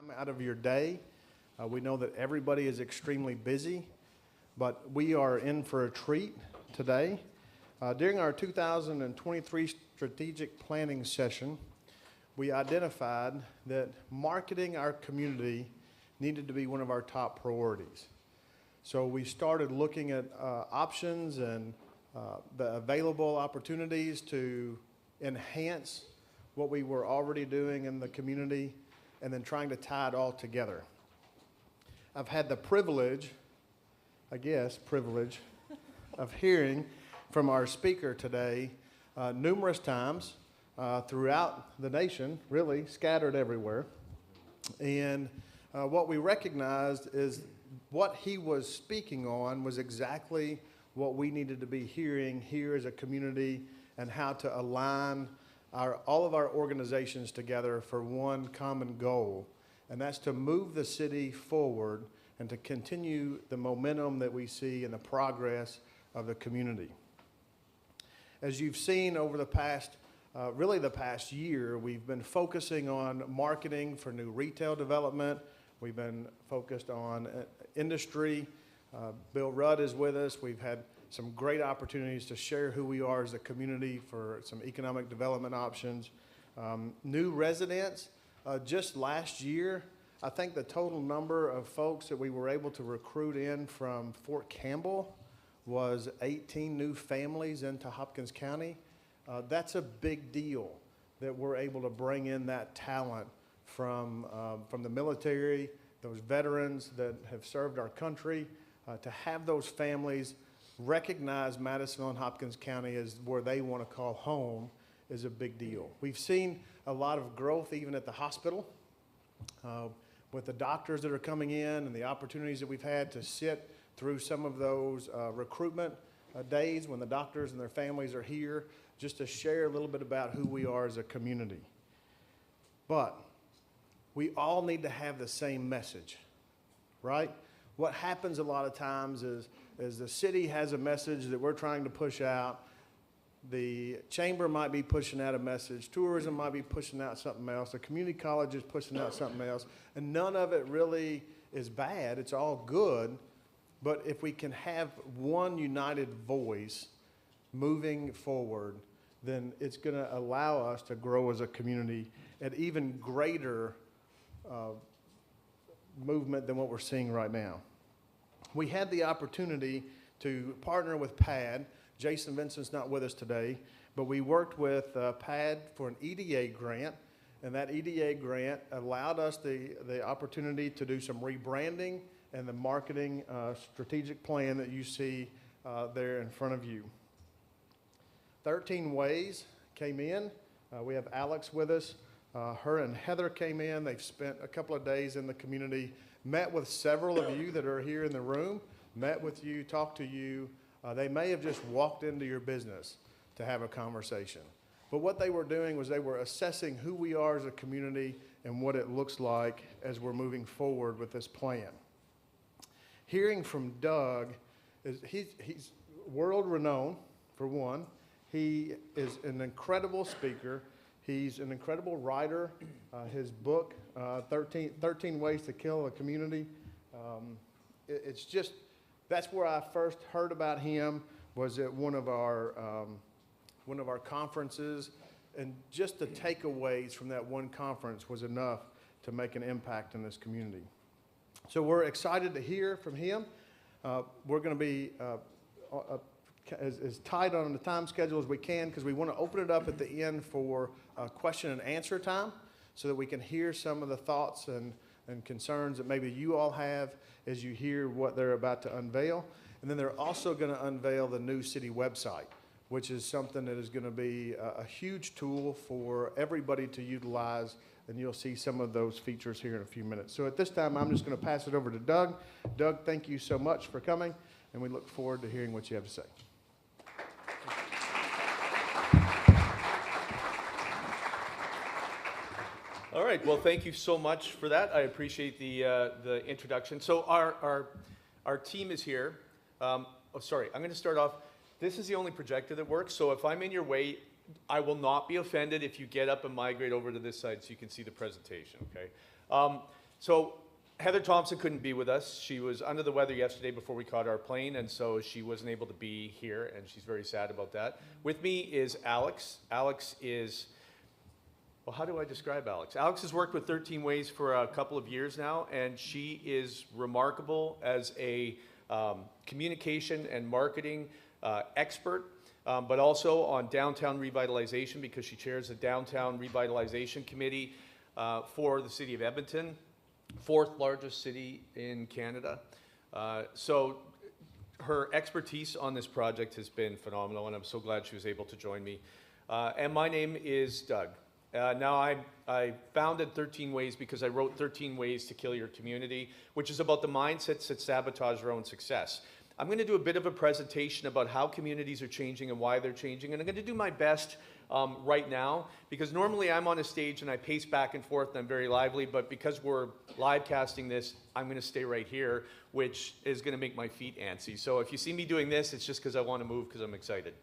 time out of your day. We know that everybody is extremely busy, but we are in for a treat today. During our 2023 strategic planning session, we identified that marketing our community needed to be one of our top priorities. So we started looking at options and the available opportunities to enhance what we were already doing in the community and then trying to tie it all together. I've had the privilege of hearing from our speaker today numerous times throughout the nation, really scattered everywhere. And what we recognized is what he was speaking on was exactly what we needed to be hearing here as a community, and how to align all of our organizations together for one common goal, and that's to move the city forward and to continue the momentum that we see in the progress of the community. As you've seen over the past year, we've been focusing on marketing for new retail development. We've been focused on industry. Bill Rudd is with us. We've had some great opportunities to share who we are as a community for some economic development options. New residents, just last year, I think the total number of folks that we were able to recruit in from Fort Campbell was 18 new families into Hopkins County. That's a big deal that we're able to bring in that talent from the military, those veterans that have served our country, to have those families recognize Madisonville and Hopkins County as where they want to call home is a big deal. We've seen a lot of growth even at the hospital with the doctors that are coming in and the opportunities that we've had to sit through some of those recruitment days when the doctors and their families are here, just to share a little bit about who we are as a community. But we all need to have the same message, right? What happens a lot of times is the city has a message that we're trying to push out. The chamber might be pushing out a message. Tourism might be pushing out something else. The community college is pushing out something else. And none of it really is bad. It's all good. But if we can have one united voice moving forward, then it's going to allow us to grow as a community at even greater movement than what we're seeing right now. We had the opportunity to partner with PAD. Jason Vincent's not with us today, but we worked with PAD for an EDA grant, and that EDA grant allowed us the opportunity to do some rebranding and the marketing strategic plan that you see there in front of you. 13 Ways came in. We have Alex with us. Her and Heather came in. They've spent a couple of days in the community, met with several of you that are here in the room, met with you, talked to you. They may have just walked into your business to have a conversation. But what they were doing was they were assessing who we are as a community and what it looks like as we're moving forward with this plan. Hearing from Doug, he's world renowned, for one. He is an incredible speaker. He's an incredible writer. His book, 13 Ways to Kill a Community, it's just, that's where I first heard about him, was at one of our conferences, and just the takeaways from that one conference was enough to make an impact in this community. So we're excited to hear from him. We're going to be as tight on the time schedule as we can, because we want to open it up at the end for question and answer time, so that we can hear some of the thoughts and concerns that maybe you all have as you hear what they're about to unveil. And then they're also going to unveil the new city website, which is something that is going to be a huge tool for everybody to utilize, and you'll see some of those features here in a few minutes. So at this time, I'm just going to pass it over to Doug. Doug, thank you so much for coming, and we look forward to hearing what you have to say. All right, well, thank you so much for that. I appreciate the introduction. So our team is here. I'm going to start off. This is the only projector that works, so if I'm in your way, I will not be offended if you get up and migrate over to this side so you can see the presentation, okay? So Heather Thompson couldn't be with us. She was under the weather yesterday before we caught our plane, and so she wasn't able to be here, and she's very sad about that. With me is Alex. Alex is, well, how do I describe Alex? Alex has worked with 13 Ways for a couple of years now, and she is remarkable as a communication and marketing expert, but also on downtown revitalization, because she chairs the Downtown Revitalization Committee for the City of Edmonton, fourth largest city in Canada. So her expertise on this project has been phenomenal, and I'm so glad she was able to join me. And my name is Doug. Now, I founded 13 Ways because I wrote 13 Ways to Kill Your Community, which is about the mindsets that sabotage our own success. I'm going to do a bit of a presentation about how communities are changing and why they're changing, and I'm going to do my best right now, because normally I'm on a stage and I pace back and forth and I'm very lively, but because we're live casting this, I'm going to stay right here, which is going to make my feet antsy. So if you see me doing this, it's just because I want to move because I'm excited.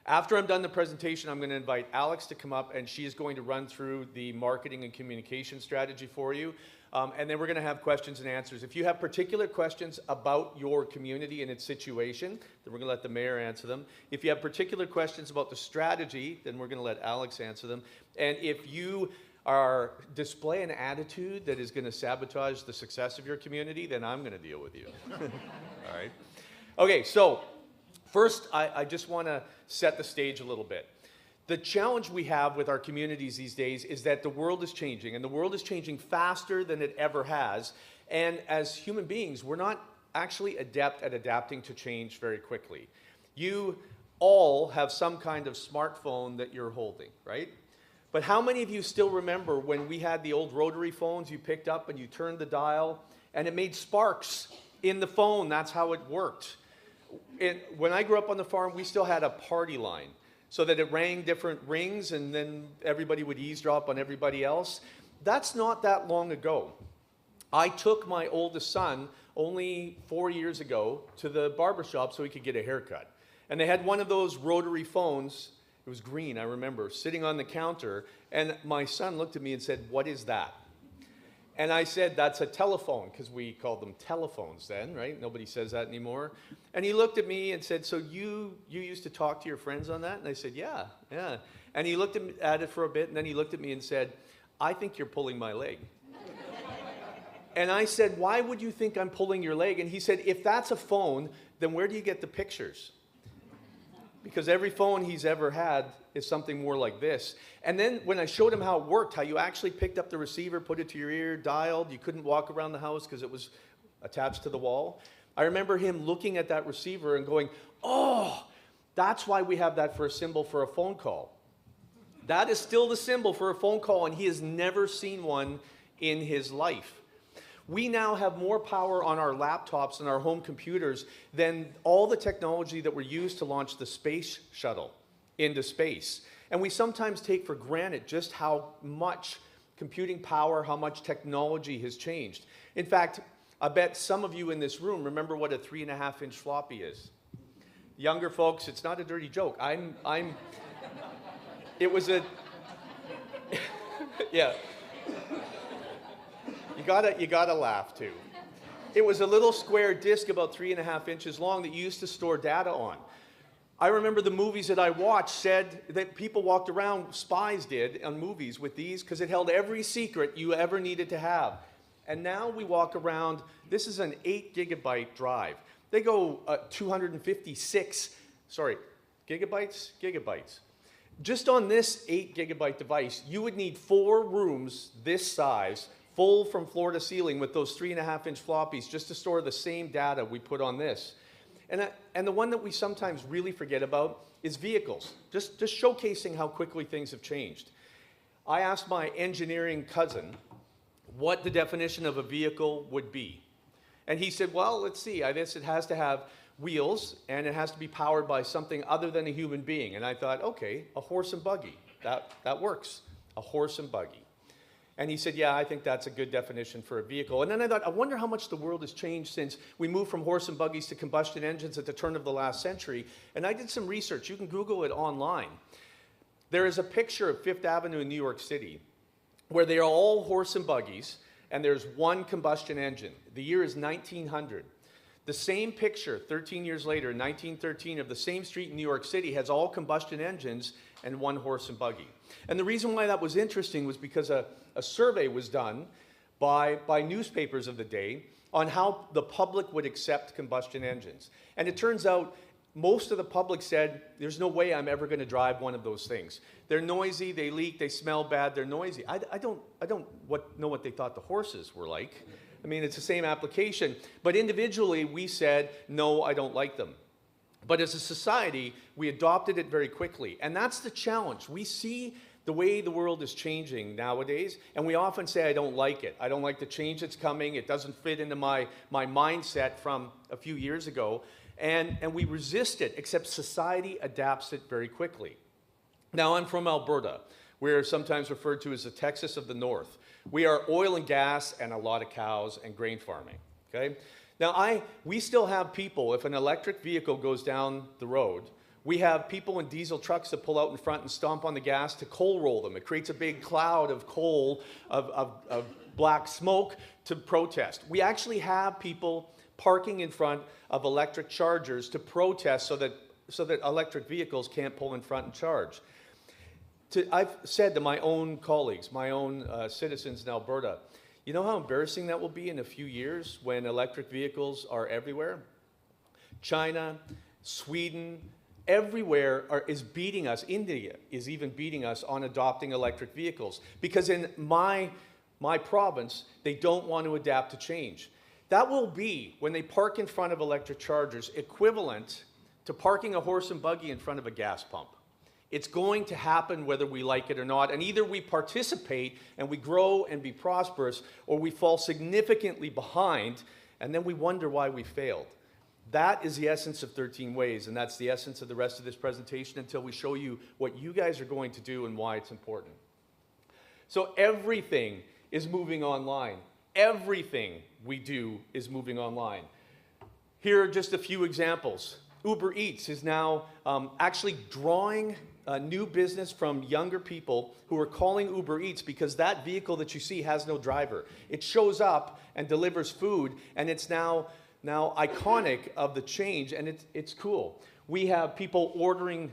After I'm done the presentation, I'm going to invite Alex to come up, and she is going to run through the marketing and communication strategy for you. And then we're going to have questions and answers. If you have particular questions about your community and its situation, then we're going to let the mayor answer them. If you have particular questions about the strategy, then we're going to let Alex answer them. And if you display an attitude that is going to sabotage the success of your community, then I'm going to deal with you. All right. Okay, so first, I just want to set the stage a little bit. The challenge we have with our communities these days is that the world is changing, and the world is changing faster than it ever has. And as human beings, we're not actually adept at adapting to change very quickly. You all have some kind of smartphone that you're holding, right? But how many of you still remember when we had the old rotary phones you picked up and you turned the dial and it made sparks in the phone? That's how it worked. When I grew up on the farm, we still had a party line, so that it rang different rings and then everybody would eavesdrop on everybody else. That's not that long ago. I took my oldest son only 4 years ago to the barbershop so he could get a haircut. And they had one of those rotary phones, it was green, I remember, sitting on the counter, and my son looked at me and said, "What is that?" And I said, "That's a telephone," because we called them telephones then, right? Nobody says that anymore. And he looked at me and said, "So you used to talk to your friends on that?" And I said, yeah. And he looked at it for a bit, and then he looked at me and said, "I think you're pulling my leg." And I said, "Why would you think I'm pulling your leg?" And he said, "If that's a phone, then where do you get the pictures?" Because every phone he's ever had is something more like this. And then when I showed him how it worked, how you actually picked up the receiver, put it to your ear, dialed, you couldn't walk around the house because it was attached to the wall. I remember him looking at that receiver and going, "Oh, that's why we have that for a symbol for a phone call." That is still the symbol for a phone call, and he has never seen one in his life. We now have more power on our laptops and our home computers than all the technology that were used to launch the space shuttle into space. And we sometimes take for granted just how much computing power, how much technology has changed. In fact, I bet some of you in this room remember what a 3.5-inch floppy is. Younger folks, it's not a dirty joke. It was a, yeah. You gotta laugh too. It was a little square disc about 3.5 inches long that you used to store data on. I remember the movies that I watched said that people walked around, spies did, on movies with these because it held every secret you ever needed to have. And now we walk around, this is an 8 gigabyte drive. They go 256, gigabytes. Just on this 8 gigabyte device, you would need 4 rooms this size, full from floor to ceiling with those 3.5-inch floppies just to store the same data we put on this. And the one that we sometimes really forget about is vehicles, just showcasing how quickly things have changed. I asked my engineering cousin what the definition of a vehicle would be. And he said, well, let's see, I guess it has to have wheels and it has to be powered by something other than a human being. And I thought, okay, a horse and buggy, that works, a horse and buggy. And he said, yeah, I think that's a good definition for a vehicle. And then I thought, I wonder how much the world has changed since we moved from horse and buggies to combustion engines at the turn of the last century. And I did some research. You can Google it online. There is a picture of Fifth Avenue in New York City where they are all horse and buggies, and there's one combustion engine. The year is 1900. The same picture 13 years later, in 1913, of the same street in New York City has all combustion engines and one horse and buggy. And the reason why that was interesting was because a survey was done by newspapers of the day on how the public would accept combustion engines. And it turns out most of the public said, there's no way I'm ever going to drive one of those things. They're noisy, they leak, they smell bad, they're noisy. I don't know what they thought the horses were like. I mean, it's the same application. But individually, we said, no, I don't like them. But as a society, we adopted it very quickly. And that's the challenge. We see the way the world is changing nowadays, and we often say, I don't like it. I don't like the change that's coming. It doesn't fit into my mindset from a few years ago. And we resist it, except society adapts it very quickly. Now, I'm from Alberta. We're sometimes referred to as the Texas of the North. We are oil and gas and a lot of cows and grain farming, okay? Now, we still have people, if an electric vehicle goes down the road, we have people in diesel trucks that pull out in front and stomp on the gas to coal roll them. It creates a big cloud of coal, of black smoke to protest. We actually have people parking in front of electric chargers to protest so that electric vehicles can't pull in front and charge. I've said to my own colleagues, my own citizens in Alberta, you know how embarrassing that will be in a few years when electric vehicles are everywhere? China, Sweden, everywhere is beating us. India is even beating us on adopting electric vehicles because in my province, they don't want to adapt to change. That will be, when they park in front of electric chargers, equivalent to parking a horse and buggy in front of a gas pump. It's going to happen whether we like it or not, and either we participate and we grow and be prosperous, or we fall significantly behind, and then we wonder why we failed. That is the essence of 13 Ways, and that's the essence of the rest of this presentation until we show you what you guys are going to do and why it's important. So everything is moving online. Everything we do is moving online. Here are just a few examples. Uber Eats is now actually drawing new business from younger people who are calling Uber Eats because that vehicle that you see has no driver. It shows up and delivers food, and it's now iconic of the change, and it's cool. We have people ordering,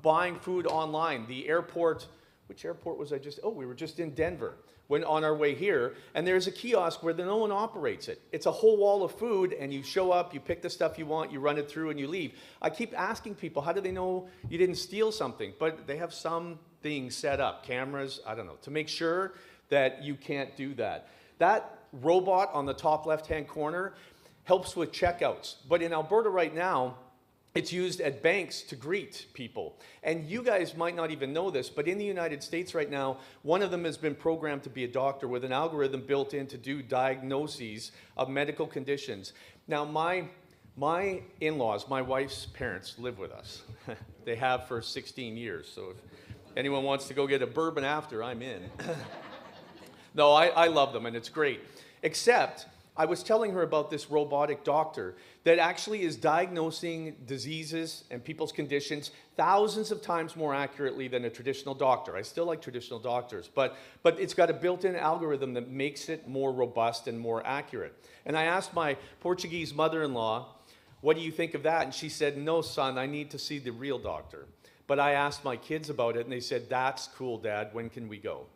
buying food online. The airport, which airport was I just, we were just in Denver. When on our way here, and there's a kiosk where no one operates it. It's a whole wall of food, and you show up, you pick the stuff you want, you run it through, and you leave. I keep asking people, how do they know you didn't steal something? But they have some things set up, cameras, I don't know, to make sure that you can't do that. That robot on the top left-hand corner helps with checkouts. But in Alberta right now, it's used at banks to greet people. And you guys might not even know this, but in the United States right now, one of them has been programmed to be a doctor with an algorithm built in to do diagnoses of medical conditions. Now, my in-laws, my wife's parents, live with us. They have for 16 years, so if anyone wants to go get a bourbon after, I'm in. No, I love them, and it's great. Except, I was telling her about this robotic doctor that actually is diagnosing diseases and people's conditions thousands of times more accurately than a traditional doctor. I still like traditional doctors, but it's got a built-in algorithm that makes it more robust and more accurate. And I asked my Portuguese mother-in-law, what do you think of that? And she said, no, son, I need to see the real doctor. But I asked my kids about it, and they said, that's cool, Dad, when can we go?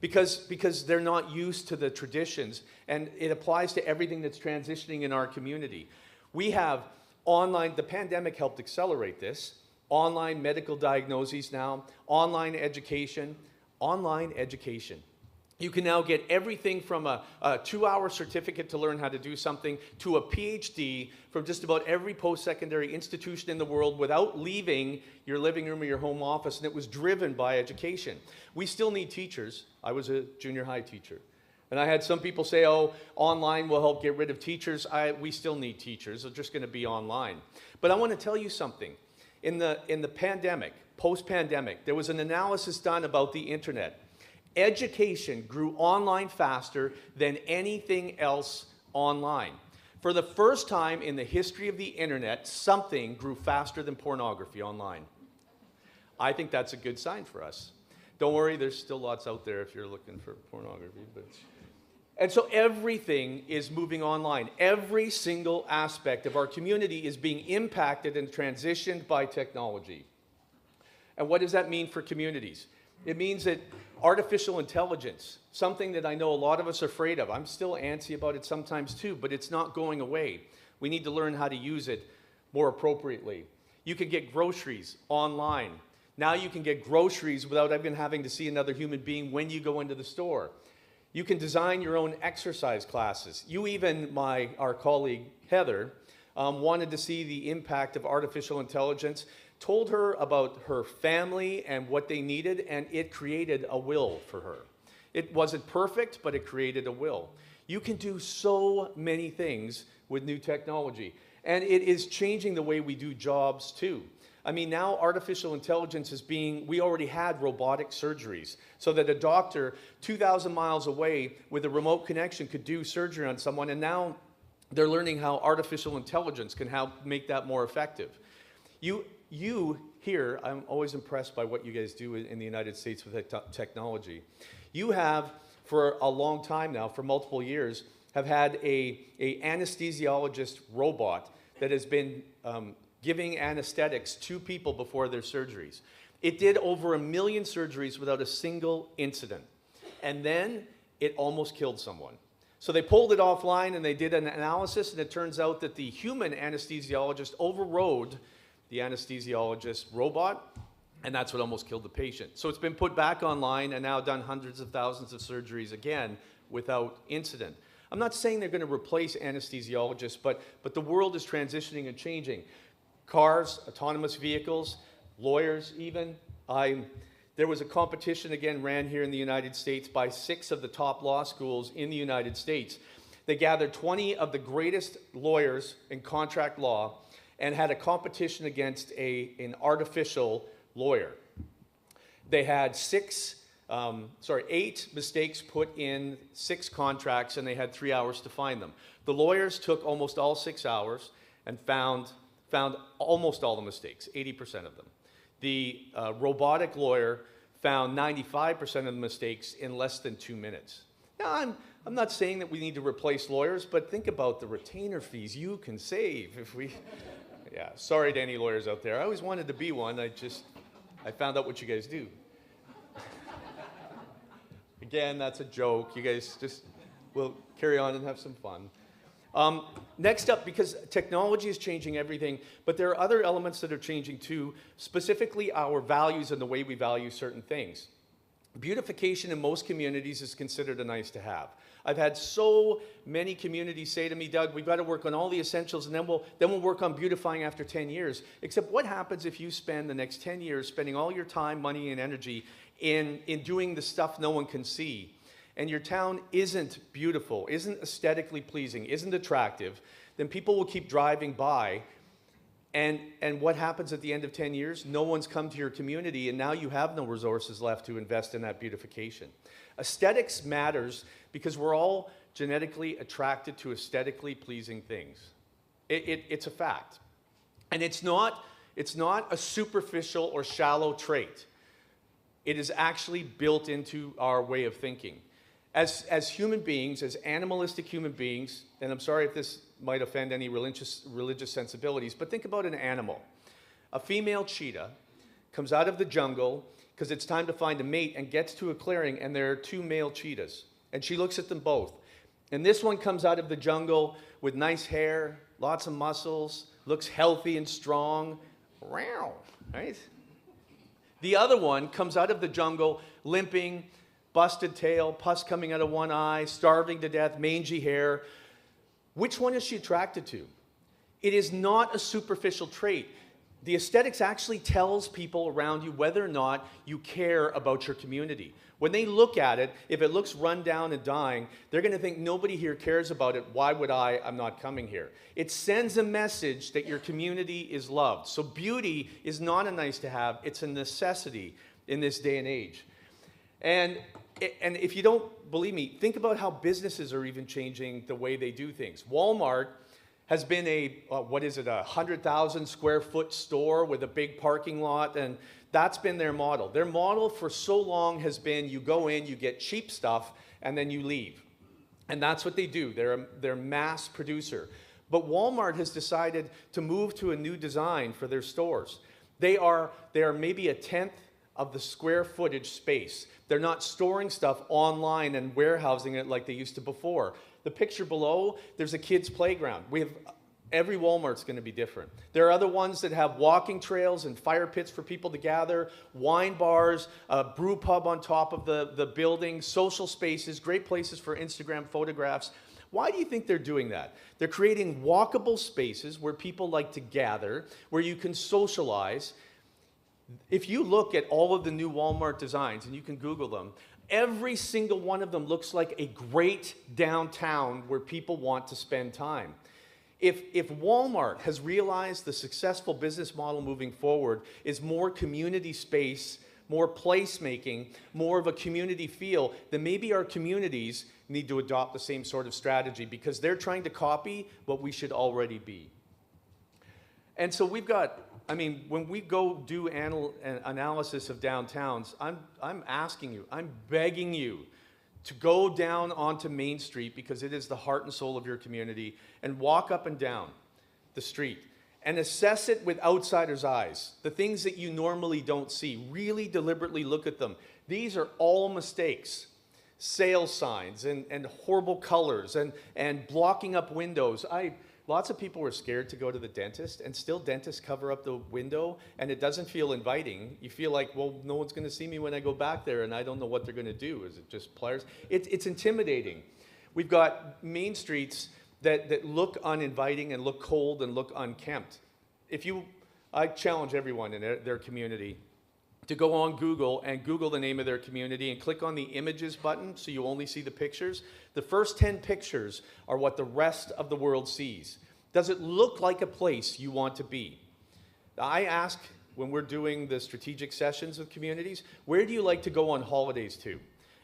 Because they're not used to the traditions, and it applies to everything that's transitioning in our community. We have online, the pandemic helped accelerate this, online medical diagnoses now, online education. You can now get everything from a 2-hour certificate to learn how to do something to a PhD from just about every post-secondary institution in the world without leaving your living room or your home office, and it was driven by education. We still need teachers. I was a junior high teacher. And I had some people say, oh, online will help get rid of teachers. We still need teachers. They're just going to be online. But I want to tell you something. In the pandemic, post-pandemic, there was an analysis done about the internet. Education grew online faster than anything else online. For the first time in the history of the internet, something grew faster than pornography online. I think that's a good sign for us. Don't worry, there's still lots out there if you're looking for pornography. But And so everything is moving online. Every single aspect of our community is being impacted and transitioned by technology. And what does that mean for communities? It means that artificial intelligence, something that I know a lot of us are afraid of. I'm still antsy about it sometimes too, but it's not going away. We need to learn how to use it more appropriately. You can get groceries online. Now you can get groceries without even having to see another human being when you go into the store. You can design your own exercise classes. You even, our colleague Heather, wanted to see the impact of artificial intelligence, told her about her family and what they needed, and it created a will for her. It wasn't perfect, but it created a will. You can do so many things with new technology, and it is changing the way we do jobs too. I mean, now artificial intelligence is we already had robotic surgeries, so that a doctor 2,000 miles away with a remote connection could do surgery on someone, and now they're learning how artificial intelligence can help make that more effective. You here, I'm always impressed by what you guys do in the United States with technology. You have, for a long time now, for multiple years, have had a anesthesiologist robot that has been giving anesthetics to people before their surgeries. It did over 1 million surgeries without a single incident. And then it almost killed someone. So they pulled it offline and they did an analysis, and it turns out that the human anesthesiologist overrode the anesthesiologist robot, and that's what almost killed the patient. So it's been put back online and now done hundreds of thousands of surgeries again without incident. I'm not saying they're going to replace anesthesiologists, but the world is transitioning and changing. Cars, autonomous vehicles, lawyers even. There was a competition, again, ran here in the United States by 6 of the top law schools in the United States. They gathered 20 of the greatest lawyers in contract law and had a competition against an artificial lawyer. They had 8 mistakes put in 6 contracts, and they had 3 hours to find them. The lawyers took almost all 6 hours and found almost all the mistakes, 80% of them. The robotic lawyer found 95% of the mistakes in less than 2 minutes. Now, I'm not saying that we need to replace lawyers, but think about the retainer fees you can save if we... Yeah, sorry to any lawyers out there. I always wanted to be one. I found out what you guys do. Again, that's a joke. You guys we'll carry on and have some fun. Next up, because technology is changing everything, but there are other elements that are changing too, specifically our values and the way we value certain things. Beautification in most communities is considered a nice to have. I've had so many communities say to me, Doug, we've got to work on all the essentials, and then we'll work on beautifying after 10 years. Except what happens if you spend the next 10 years spending all your time, money, and energy in doing the stuff no one can see, and your town isn't beautiful, isn't aesthetically pleasing, isn't attractive, then people will keep driving by. And what happens at the end of 10 years? No one's come to your community, and now you have no resources left to invest in that beautification. Aesthetics matters because we're all genetically attracted to aesthetically pleasing things. It's a fact. And it's not a superficial or shallow trait. It is actually built into our way of thinking. As human beings, as animalistic human beings, and I'm sorry if this might offend any religious sensibilities, but think about an animal. A female cheetah comes out of the jungle because it's time to find a mate and gets to a clearing, and there are 2 male cheetahs. And she looks at them both. And this one comes out of the jungle with nice hair, lots of muscles, looks healthy and strong. Right? The other one comes out of the jungle limping, busted tail, pus coming out of one eye, starving to death, mangy hair. Which one is she attracted to? It is not a superficial trait. The aesthetics actually tells people around you whether or not you care about your community. When they look at it, if it looks run down and dying, they're going to think nobody here cares about it. Why would I? I'm not coming here. It sends a message that your community is loved. So beauty is not a nice to have. It's a necessity in this day and age. And if you don't believe me, think about how businesses are even changing the way they do things. Walmart has been a 100,000 square foot store with a big parking lot, and that's been their model. Their model for so long has been you go in, you get cheap stuff, and then you leave. And that's what they do. They're a mass producer. But Walmart has decided to move to a new design for their stores. They are maybe a tenth of the square footage space. They're not storing stuff online and warehousing it like they used to before. The picture below, there's a kid's playground. Every Walmart's going to be different. There are other ones that have walking trails and fire pits for people to gather, wine bars, a brew pub on top of the building, social spaces, great places for Instagram photographs. Why do you think they're doing that? They're creating walkable spaces where people like to gather, where you can socialize. If you look at all of the new Walmart designs, and you can Google them, every single one of them looks like a great downtown where people want to spend time. If Walmart has realized the successful business model moving forward is more community space, more placemaking, more of a community feel, then maybe our communities need to adopt the same sort of strategy, because they're trying to copy what we should already be. And so we've got, when we go do analysis of downtowns, I'm asking you, I'm begging you to go down onto Main Street, because it is the heart and soul of your community, and walk up and down the street and assess it with outsiders' eyes. The things that you normally don't see, really deliberately look at them. These are all mistakes. Sales signs and horrible colors and blocking up windows. Lots of people were scared to go to the dentist, and still dentists cover up the window, and it doesn't feel inviting. You feel like, well, no one's going to see me when I go back there, and I don't know what they're going to do. Is it just pliers? It's intimidating. We've got main streets that look uninviting and look cold and look unkempt. I challenge everyone in their community to go on Google and Google the name of their community and click on the images button so you only see the pictures. The first 10 pictures are what the rest of the world sees. Does it look like a place you want to be? I ask, when we're doing the strategic sessions with communities, where do you like to go on holidays to,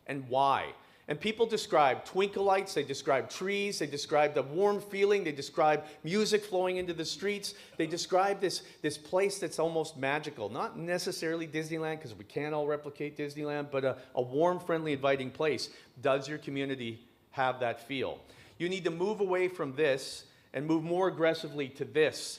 and why? And people describe twinkle lights, they describe trees, they describe the warm feeling, they describe music flowing into the streets, they describe this place that's almost magical. Not necessarily Disneyland, because we can't all replicate Disneyland, but a warm, friendly, inviting place. Does your community have that feel? You need to move away from this and move more aggressively to this.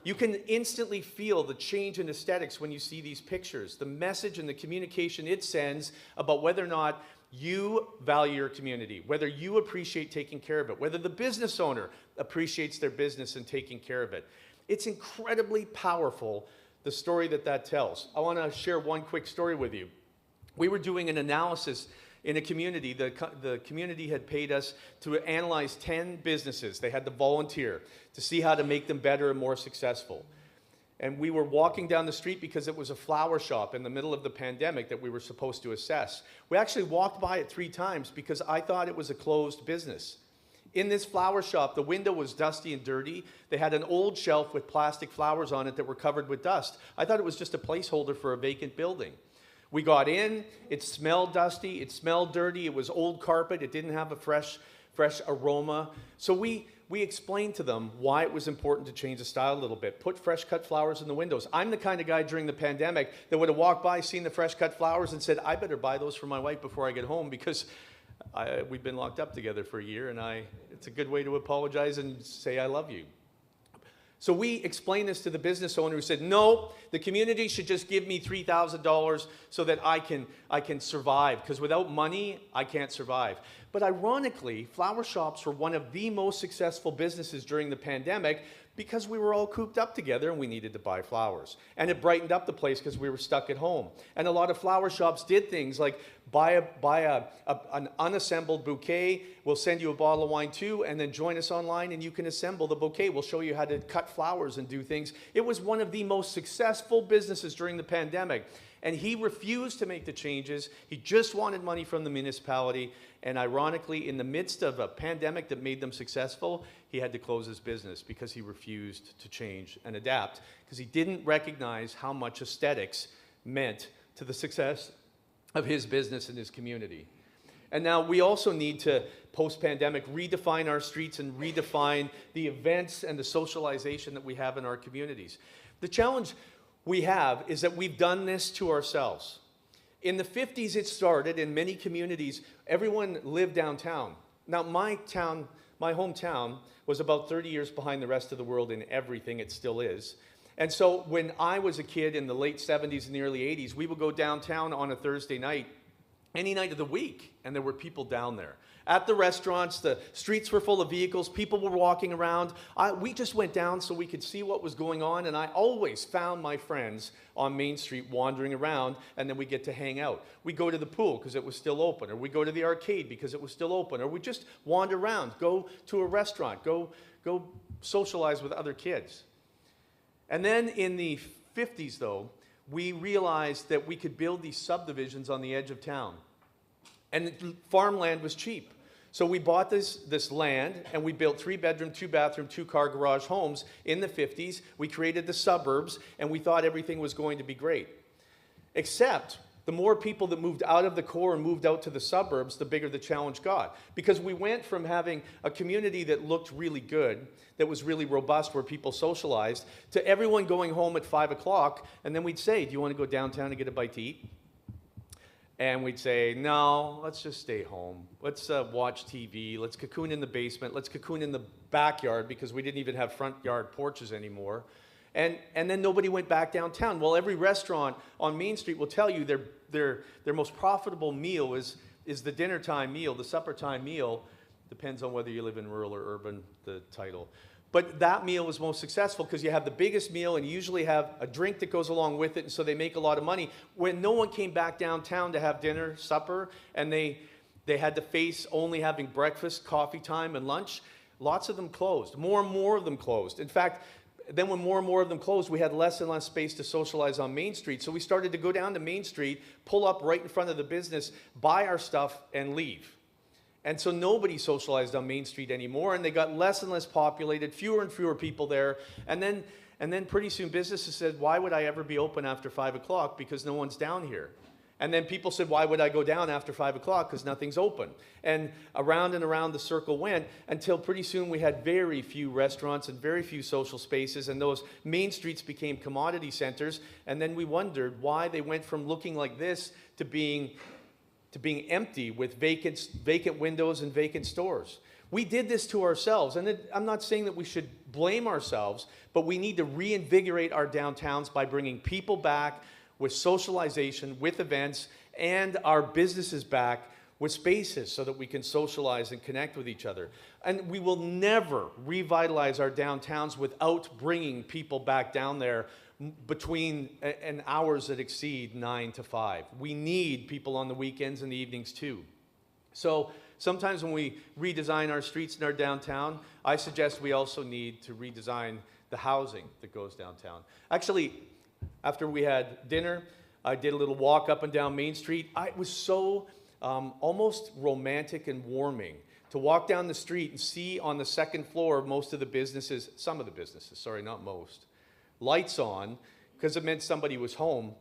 You can instantly feel the change in aesthetics when you see these pictures, the message and the communication it sends about whether or not you value your community, whether you appreciate taking care of it, whether the business owner appreciates their business and taking care of it. It's incredibly powerful, the story that tells. I want to share one quick story with you. We were doing an analysis in a community. The community had paid us to analyze 10 businesses. They had to volunteer to see how to make them better and more successful. And we were walking down the street because it was a flower shop in the middle of the pandemic that we were supposed to assess. We actually walked by it 3 times because I thought it was a closed business. In this flower shop, the window was dusty and dirty. They had an old shelf with plastic flowers on it that were covered with dust. I thought it was just a placeholder for a vacant building. We got in, it smelled dusty, it smelled dirty, it was old carpet, it didn't have a fresh aroma. So we explained to them why it was important to change the style a little bit. Put fresh cut flowers in the windows. I'm the kind of guy during the pandemic that would have walked by, seen the fresh cut flowers and said, I better buy those for my wife before I get home, because we've been locked up together for a year, and it's a good way to apologize and say I love you. So we explained this to the business owner, who said, no, the community should just give me $3,000 so that I can survive, because without money, I can't survive. But ironically, flower shops were one of the most successful businesses during the pandemic because we were all cooped up together and we needed to buy flowers. And it brightened up the place because we were stuck at home. And a lot of flower shops did things like buy an unassembled bouquet, we'll send you a bottle of wine too, and then join us online and you can assemble the bouquet. We'll show you how to cut flowers and do things. It was one of the most successful businesses during the pandemic. And he refused to make the changes. He just wanted money from the municipality. And ironically, in the midst of a pandemic that made them successful, he had to close his business because he refused to change and adapt, because he didn't recognize how much aesthetics meant to the success of his business and his community. And now we also need to, post-pandemic, redefine our streets and redefine the events and the socialization that we have in our communities. The challenge we have is that we've done this to ourselves. In the 50s, it started in many communities. Everyone lived downtown. Now, my hometown was about 30 years behind the rest of the world in everything. It still is. And so when I was a kid in the late 70s and the early 80s, we would go downtown on a Thursday night, any night of the week, and there were people down there. At the restaurants, the streets were full of vehicles, people were walking around. We just went down so we could see what was going on, and I always found my friends on Main Street wandering around, and then we get to hang out. We go to the pool because it was still open, or we go to the arcade because it was still open, or we just wander around, go to a restaurant, go socialize with other kids. And then in the 50s, though, we realized that we could build these subdivisions on the edge of town. And farmland was cheap. So we bought this land, and we built 3-bedroom, 2-bathroom, 2-car garage homes in the 50s. We created the suburbs, and we thought everything was going to be great. Except the more people that moved out of the core and moved out to the suburbs, the bigger the challenge got. Because we went from having a community that looked really good, that was really robust, where people socialized, to everyone going home at 5 o'clock, and then we'd say, do you want to go downtown and get a bite to eat? And we'd say, no, let's just stay home. Let's watch TV. Let's cocoon in the basement. Let's cocoon in the backyard, because we didn't even have front yard porches anymore. And then nobody went back downtown. Well, every restaurant on Main Street will tell you their most profitable meal is the dinner time meal, the supper time meal. Depends on whether you live in rural or urban, the title. But that meal was most successful because you have the biggest meal and you usually have a drink that goes along with it, and so they make a lot of money. When no one came back downtown to have dinner, supper, and they had to face only having breakfast, coffee time, and lunch, lots of them closed. More and more of them closed. In fact, then when more and more of them closed, we had less and less space to socialize on Main Street. So we started to go down to Main Street, pull up right in front of the business, buy our stuff, and leave. And so nobody socialized on Main Street anymore, and they got less and less populated, fewer and fewer people there. And then pretty soon businesses said, why would I ever be open after 5 o'clock? Because no one's down here. And then people said, why would I go down after 5 o'clock? Because nothing's open. And around the circle went until pretty soon we had very few restaurants and very few social spaces, and those main streets became commodity centers. And then we wondered why they went from looking like this to being empty with vacant windows and vacant stores. We did this to ourselves, and I'm not saying that we should blame ourselves, but we need to reinvigorate our downtowns by bringing people back with socialization, with events, and our businesses back with spaces so that we can socialize and connect with each other. And we will never revitalize our downtowns without bringing people back down there between and hours that exceed 9 to 5. We need people on the weekends and the evenings too. So sometimes when we redesign our streets and our downtown, I suggest we also need to redesign the housing that goes downtown. Actually, after we had dinner, I did a little walk up and down Main Street. It was so almost romantic and warming to walk down the street and see on the second floor most of the businesses, some of the businesses, sorry, not most, lights on, because it meant somebody was home,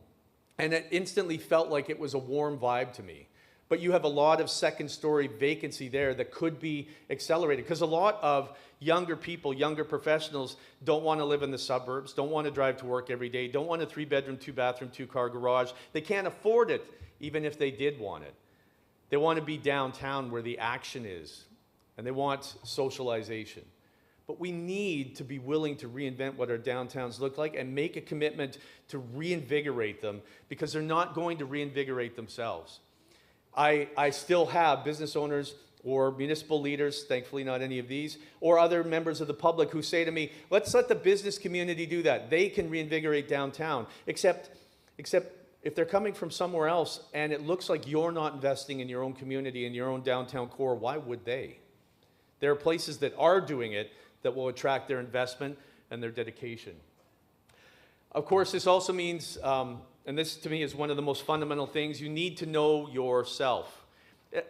and it instantly felt like it was a warm vibe to me. But you have a lot of second-story vacancy there that could be accelerated, because a lot of younger people, younger professionals, don't want to live in the suburbs, don't want to drive to work every day, don't want a 3-bedroom, 2-bathroom, 2-car garage. They can't afford it, even if they did want it. They want to be downtown where the action is, and they want socialization. But we need to be willing to reinvent what our downtowns look like and make a commitment to reinvigorate them, because they're not going to reinvigorate themselves. I still have business owners or municipal leaders, thankfully not any of these, or other members of the public who say to me, let's let the business community do that. They can reinvigorate downtown, except if they're coming from somewhere else and it looks like you're not investing in your own community and your own downtown core, why would they? There are places that are doing it that will attract their investment and their dedication. Of course, this also means, and this to me is one of the most fundamental things, you need to know yourself.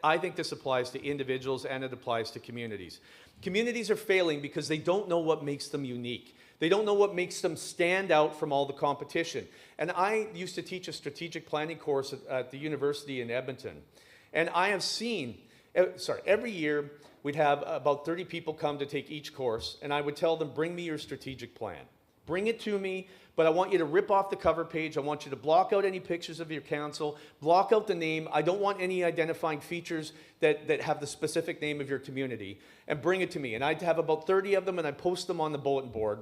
I think this applies to individuals and it applies to communities. Communities are failing because they don't know what makes them unique. They don't know what makes them stand out from all the competition. And I used to teach a strategic planning course at the university in Edmonton. And I have seen, every year we'd have about 30 people come to take each course, and I would tell them, bring me your strategic plan. Bring it to me, but I want you to rip off the cover page. I want you to block out any pictures of your council, block out the name. I don't want any identifying features that have the specific name of your community, and bring it to me. And I'd have about 30 of them, and I'd post them on the bulletin board.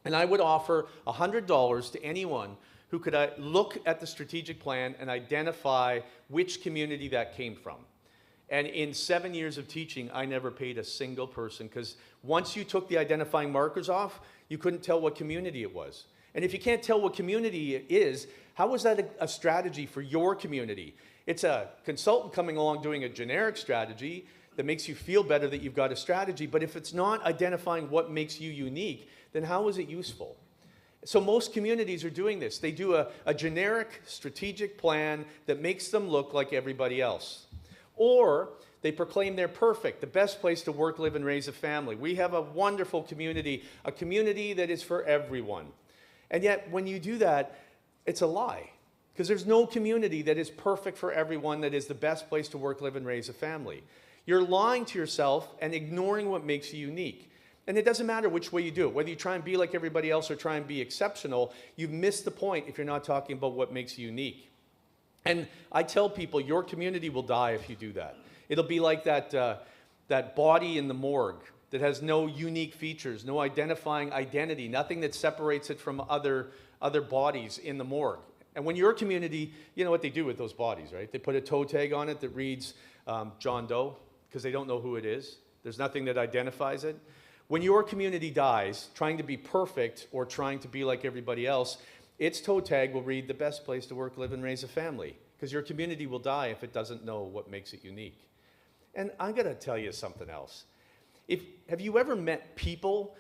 And I would offer $100 to anyone who could look at the strategic plan and identify which community that came from. And in 7 years of teaching, I never paid a single person, because once you took the identifying markers off, you couldn't tell what community it was. And if you can't tell what community it is, how is that a strategy for your community? It's a consultant coming along doing a generic strategy that makes you feel better that you've got a strategy, but if it's not identifying what makes you unique, then how is it useful? So most communities are doing this. They do a generic strategic plan that makes them look like everybody else. Or they proclaim they're perfect, the best place to work, live, and raise a family. We have a wonderful community, a community that is for everyone. And yet, when you do that, it's a lie. Because there's no community that is perfect for everyone, that is the best place to work, live, and raise a family. You're lying to yourself and ignoring what makes you unique. And it doesn't matter which way you do it. Whether you try and be like everybody else or try and be exceptional, you've missed the point if you're not talking about what makes you unique. And I tell people, your community will die if you do that. It'll be like that body in the morgue that has no unique features, no identifying identity, nothing that separates it from other bodies in the morgue. And when your community, you know what they do with those bodies, right? They put a toe tag on it that reads John Doe, because they don't know who it is. There's nothing that identifies it. When your community dies, trying to be perfect or trying to be like everybody else, its toe tag will read the best place to work, live, and raise a family, because your community will die if it doesn't know what makes it unique. And I'm going to tell you something else. Have you ever met people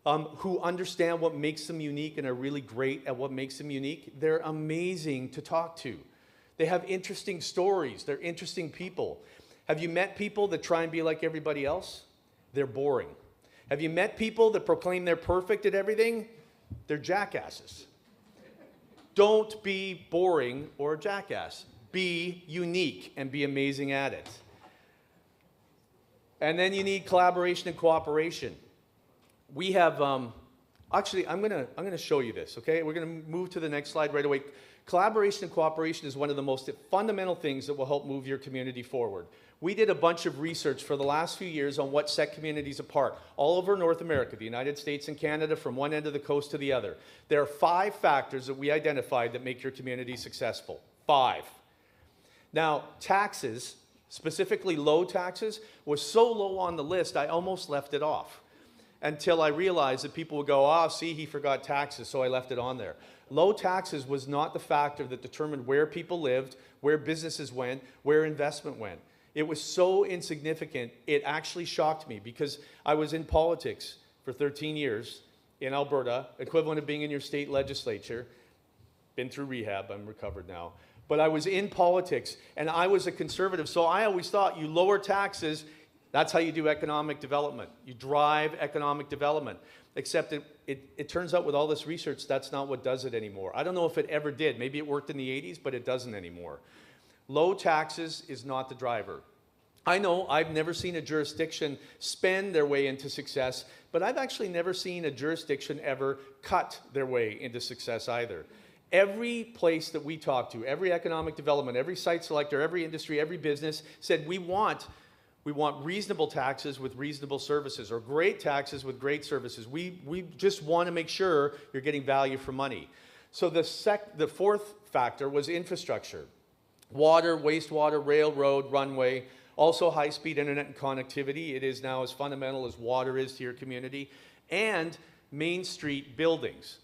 who understand what makes them unique and are really great at what makes them unique? They're amazing to talk to. They have interesting stories. They're interesting people. Have you met people that try and be like everybody else? They're boring. Have you met people that proclaim they're perfect at everything? They're jackasses. Don't be boring or a jackass. Be unique and be amazing at it. And then you need collaboration and cooperation. We have, actually, I'm gonna show you this, okay? We're gonna move to the next slide right away. Collaboration and cooperation is one of the most fundamental things that will help move your community forward. We did a bunch of research for the last few years on what set communities apart, all over North America, the United States and Canada, from one end of the coast to the other. There are 5 factors that we identified that make your community successful. 5. Now, taxes, specifically low taxes, was so low on the list, I almost left it off, until I realized that people would go, oh, see, he forgot taxes, so I left it on there. Low taxes was not the factor that determined where people lived, where businesses went, where investment went. It was so insignificant, it actually shocked me, because I was in politics for 13 years in Alberta, equivalent of being in your state legislature. Been through rehab, I'm recovered now. But I was in politics, and I was a conservative, so I always thought you lower taxes, that's how you do economic development. You drive economic development. Except it turns out with all this research, that's not what does it anymore. I don't know if it ever did. Maybe it worked in the 80s, but it doesn't anymore. Low taxes is not the driver. I know I've never seen a jurisdiction spend their way into success, but I've actually never seen a jurisdiction ever cut their way into success either. Every place that we talk to, every economic development, every site selector, every industry, every business said we want reasonable taxes with reasonable services, or great taxes with great services. We just want to make sure you're getting value for money. So the 4th factor was infrastructure. Water, wastewater, railroad, runway, also high-speed internet and connectivity. It is now as fundamental as water is to your community. And Main Street buildings.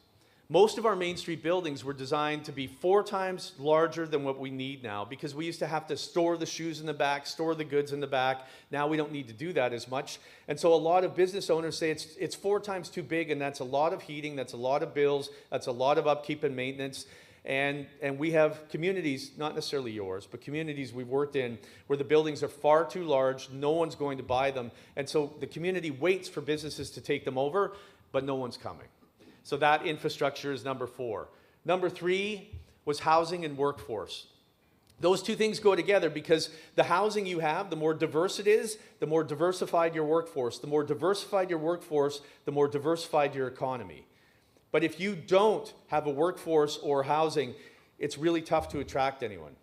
Most of our Main Street buildings were designed to be 4 times larger than what we need now, because we used to have to store the shoes in the back, store the goods in the back. Now we don't need to do that as much. And so a lot of business owners say it's 4 times too big, and that's a lot of heating, that's a lot of bills, that's a lot of upkeep and maintenance. And we have communities, not necessarily yours, but communities we've worked in where the buildings are far too large, no one's going to buy them. And so the community waits for businesses to take them over, but no one's coming. So that infrastructure is number 4. Number 3 was housing and workforce. Those 2 things go together, because the housing you have, the more diverse it is, the more diversified your workforce. The more diversified your workforce, the more diversified your economy. But if you don't have a workforce or housing, it's really tough to attract anyone.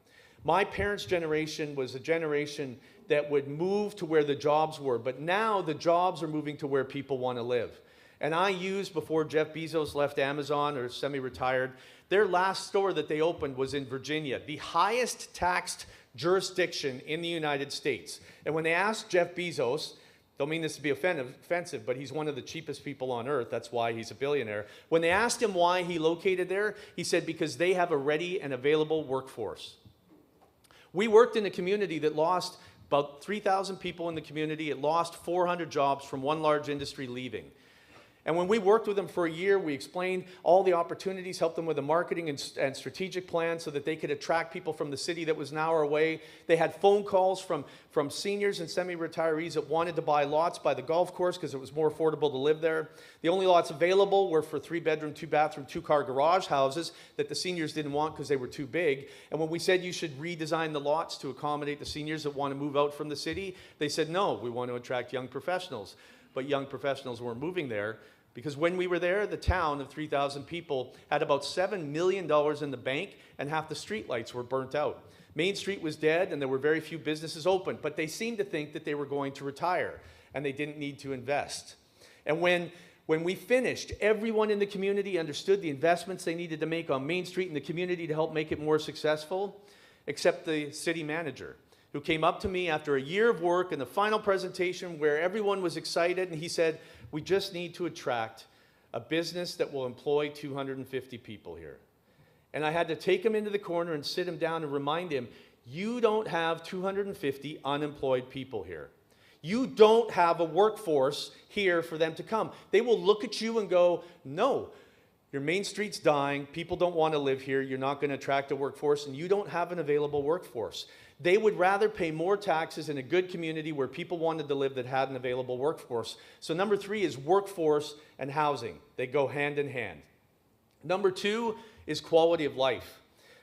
My parents' generation was a generation that would move to where the jobs were, but now the jobs are moving to where people want to live. And I used, before Jeff Bezos left Amazon or semi-retired, their last store that they opened was in Virginia, the highest taxed jurisdiction in the United States. And when they asked Jeff Bezos, don't mean this to be offensive, but he's one of the cheapest people on earth. That's why he's a billionaire. When they asked him why he located there, he said, because they have a ready and available workforce. We worked in a community that lost about 3,000 people in the community. It lost 400 jobs from one large industry leaving. And when we worked with them for a year, we explained all the opportunities, helped them with a marketing and strategic plan so that they could attract people from the city that was an hour away. They had phone calls from seniors and semi-retirees that wanted to buy lots by the golf course because it was more affordable to live there. The only lots available were for 3-bedroom, 2-bathroom, 2-car garage houses that the seniors didn't want because they were too big. And when we said you should redesign the lots to accommodate the seniors that want to move out from the city, they said, no, we want to attract young professionals. But young professionals weren't moving there. Because when we were there, the town of 3,000 people had about $7 million in the bank, and half the streetlights were burnt out. Main Street was dead, and there were very few businesses open, but they seemed to think that they were going to retire, and they didn't need to invest. And when we finished, everyone in the community understood the investments they needed to make on Main Street in the community to help make it more successful, except the city manager, who came up to me after a year of work in the final presentation where everyone was excited, and he said, we just need to attract a business that will employ 250 people here. And I had to take him into the corner and sit him down and remind him, you don't have 250 unemployed people here. You don't have a workforce here for them to come. They will look at you and go, no, your Main Street's dying, people don't want to live here, you're not going to attract a workforce, and you don't have an available workforce. They would rather pay more taxes in a good community where people wanted to live that had an available workforce. So number 3 is workforce and housing. They go hand in hand. Number 2 is quality of life.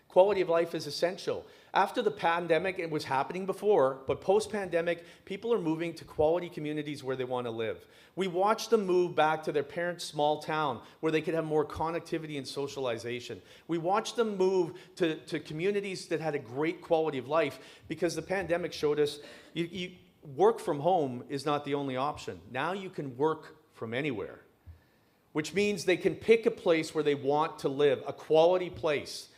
Quality of life is essential. After the pandemic, it was happening before, but post-pandemic, people are moving to quality communities where they want to live. We watched them move back to their parents' small town where they could have more connectivity and socialization. We watched them move to communities that had a great quality of life because the pandemic showed us work from home is not the only option. Now you can work from anywhere, which means they can pick a place where they want to live, a quality place.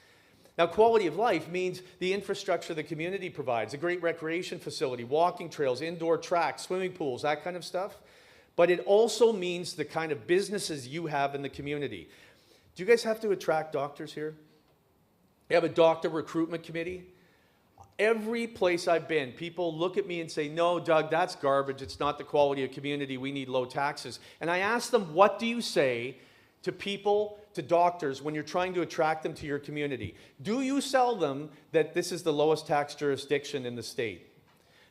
Now, quality of life means the infrastructure the community provides, a great recreation facility, walking trails, indoor tracks, swimming pools, that kind of stuff. But it also means the kind of businesses you have in the community. Do you guys have to attract doctors here? You have a doctor recruitment committee? Every place I've been, people look at me and say, no, Doug, that's garbage. It's not the quality of community. We need low taxes. And I ask them, what do you say to people, to doctors, when you're trying to attract them to your community? Do you sell them that this is the lowest tax jurisdiction in the state?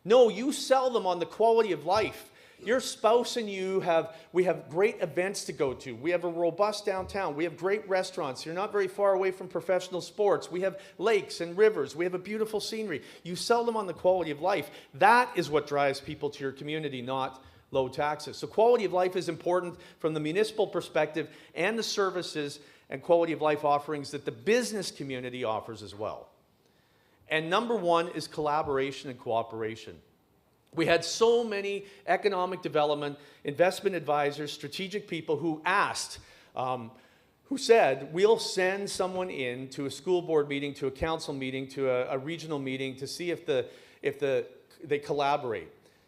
No, you sell them on the quality of life. Your spouse and we have great events to go to. We have a robust downtown. We have great restaurants. You're not very far away from professional sports. We have lakes and rivers. We have a beautiful scenery. You sell them on the quality of life. That is what drives people to your community, not low taxes. So quality of life is important from the municipal perspective and the services and quality of life offerings that the business community offers as well. And number 1 is collaboration and cooperation. We had so many economic development, investment advisors, strategic people who asked, who said, we'll send someone in to a school board meeting, to a council meeting, to a regional meeting to see if they collaborate.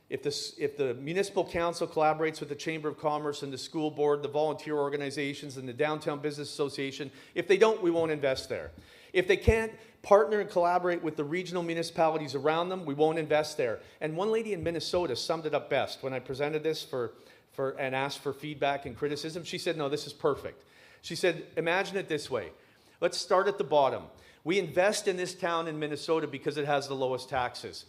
If the municipal council collaborates with the Chamber of Commerce and the school board, the volunteer organizations and the Downtown Business Association, if they don't, we won't invest there. If they can't partner and collaborate with the regional municipalities around them, we won't invest there. And one lady in Minnesota summed it up best when I presented this and asked for feedback and criticism. She said, no, this is perfect. She said, imagine it this way. Let's start at the bottom. We invest in this town in Minnesota because it has the lowest taxes.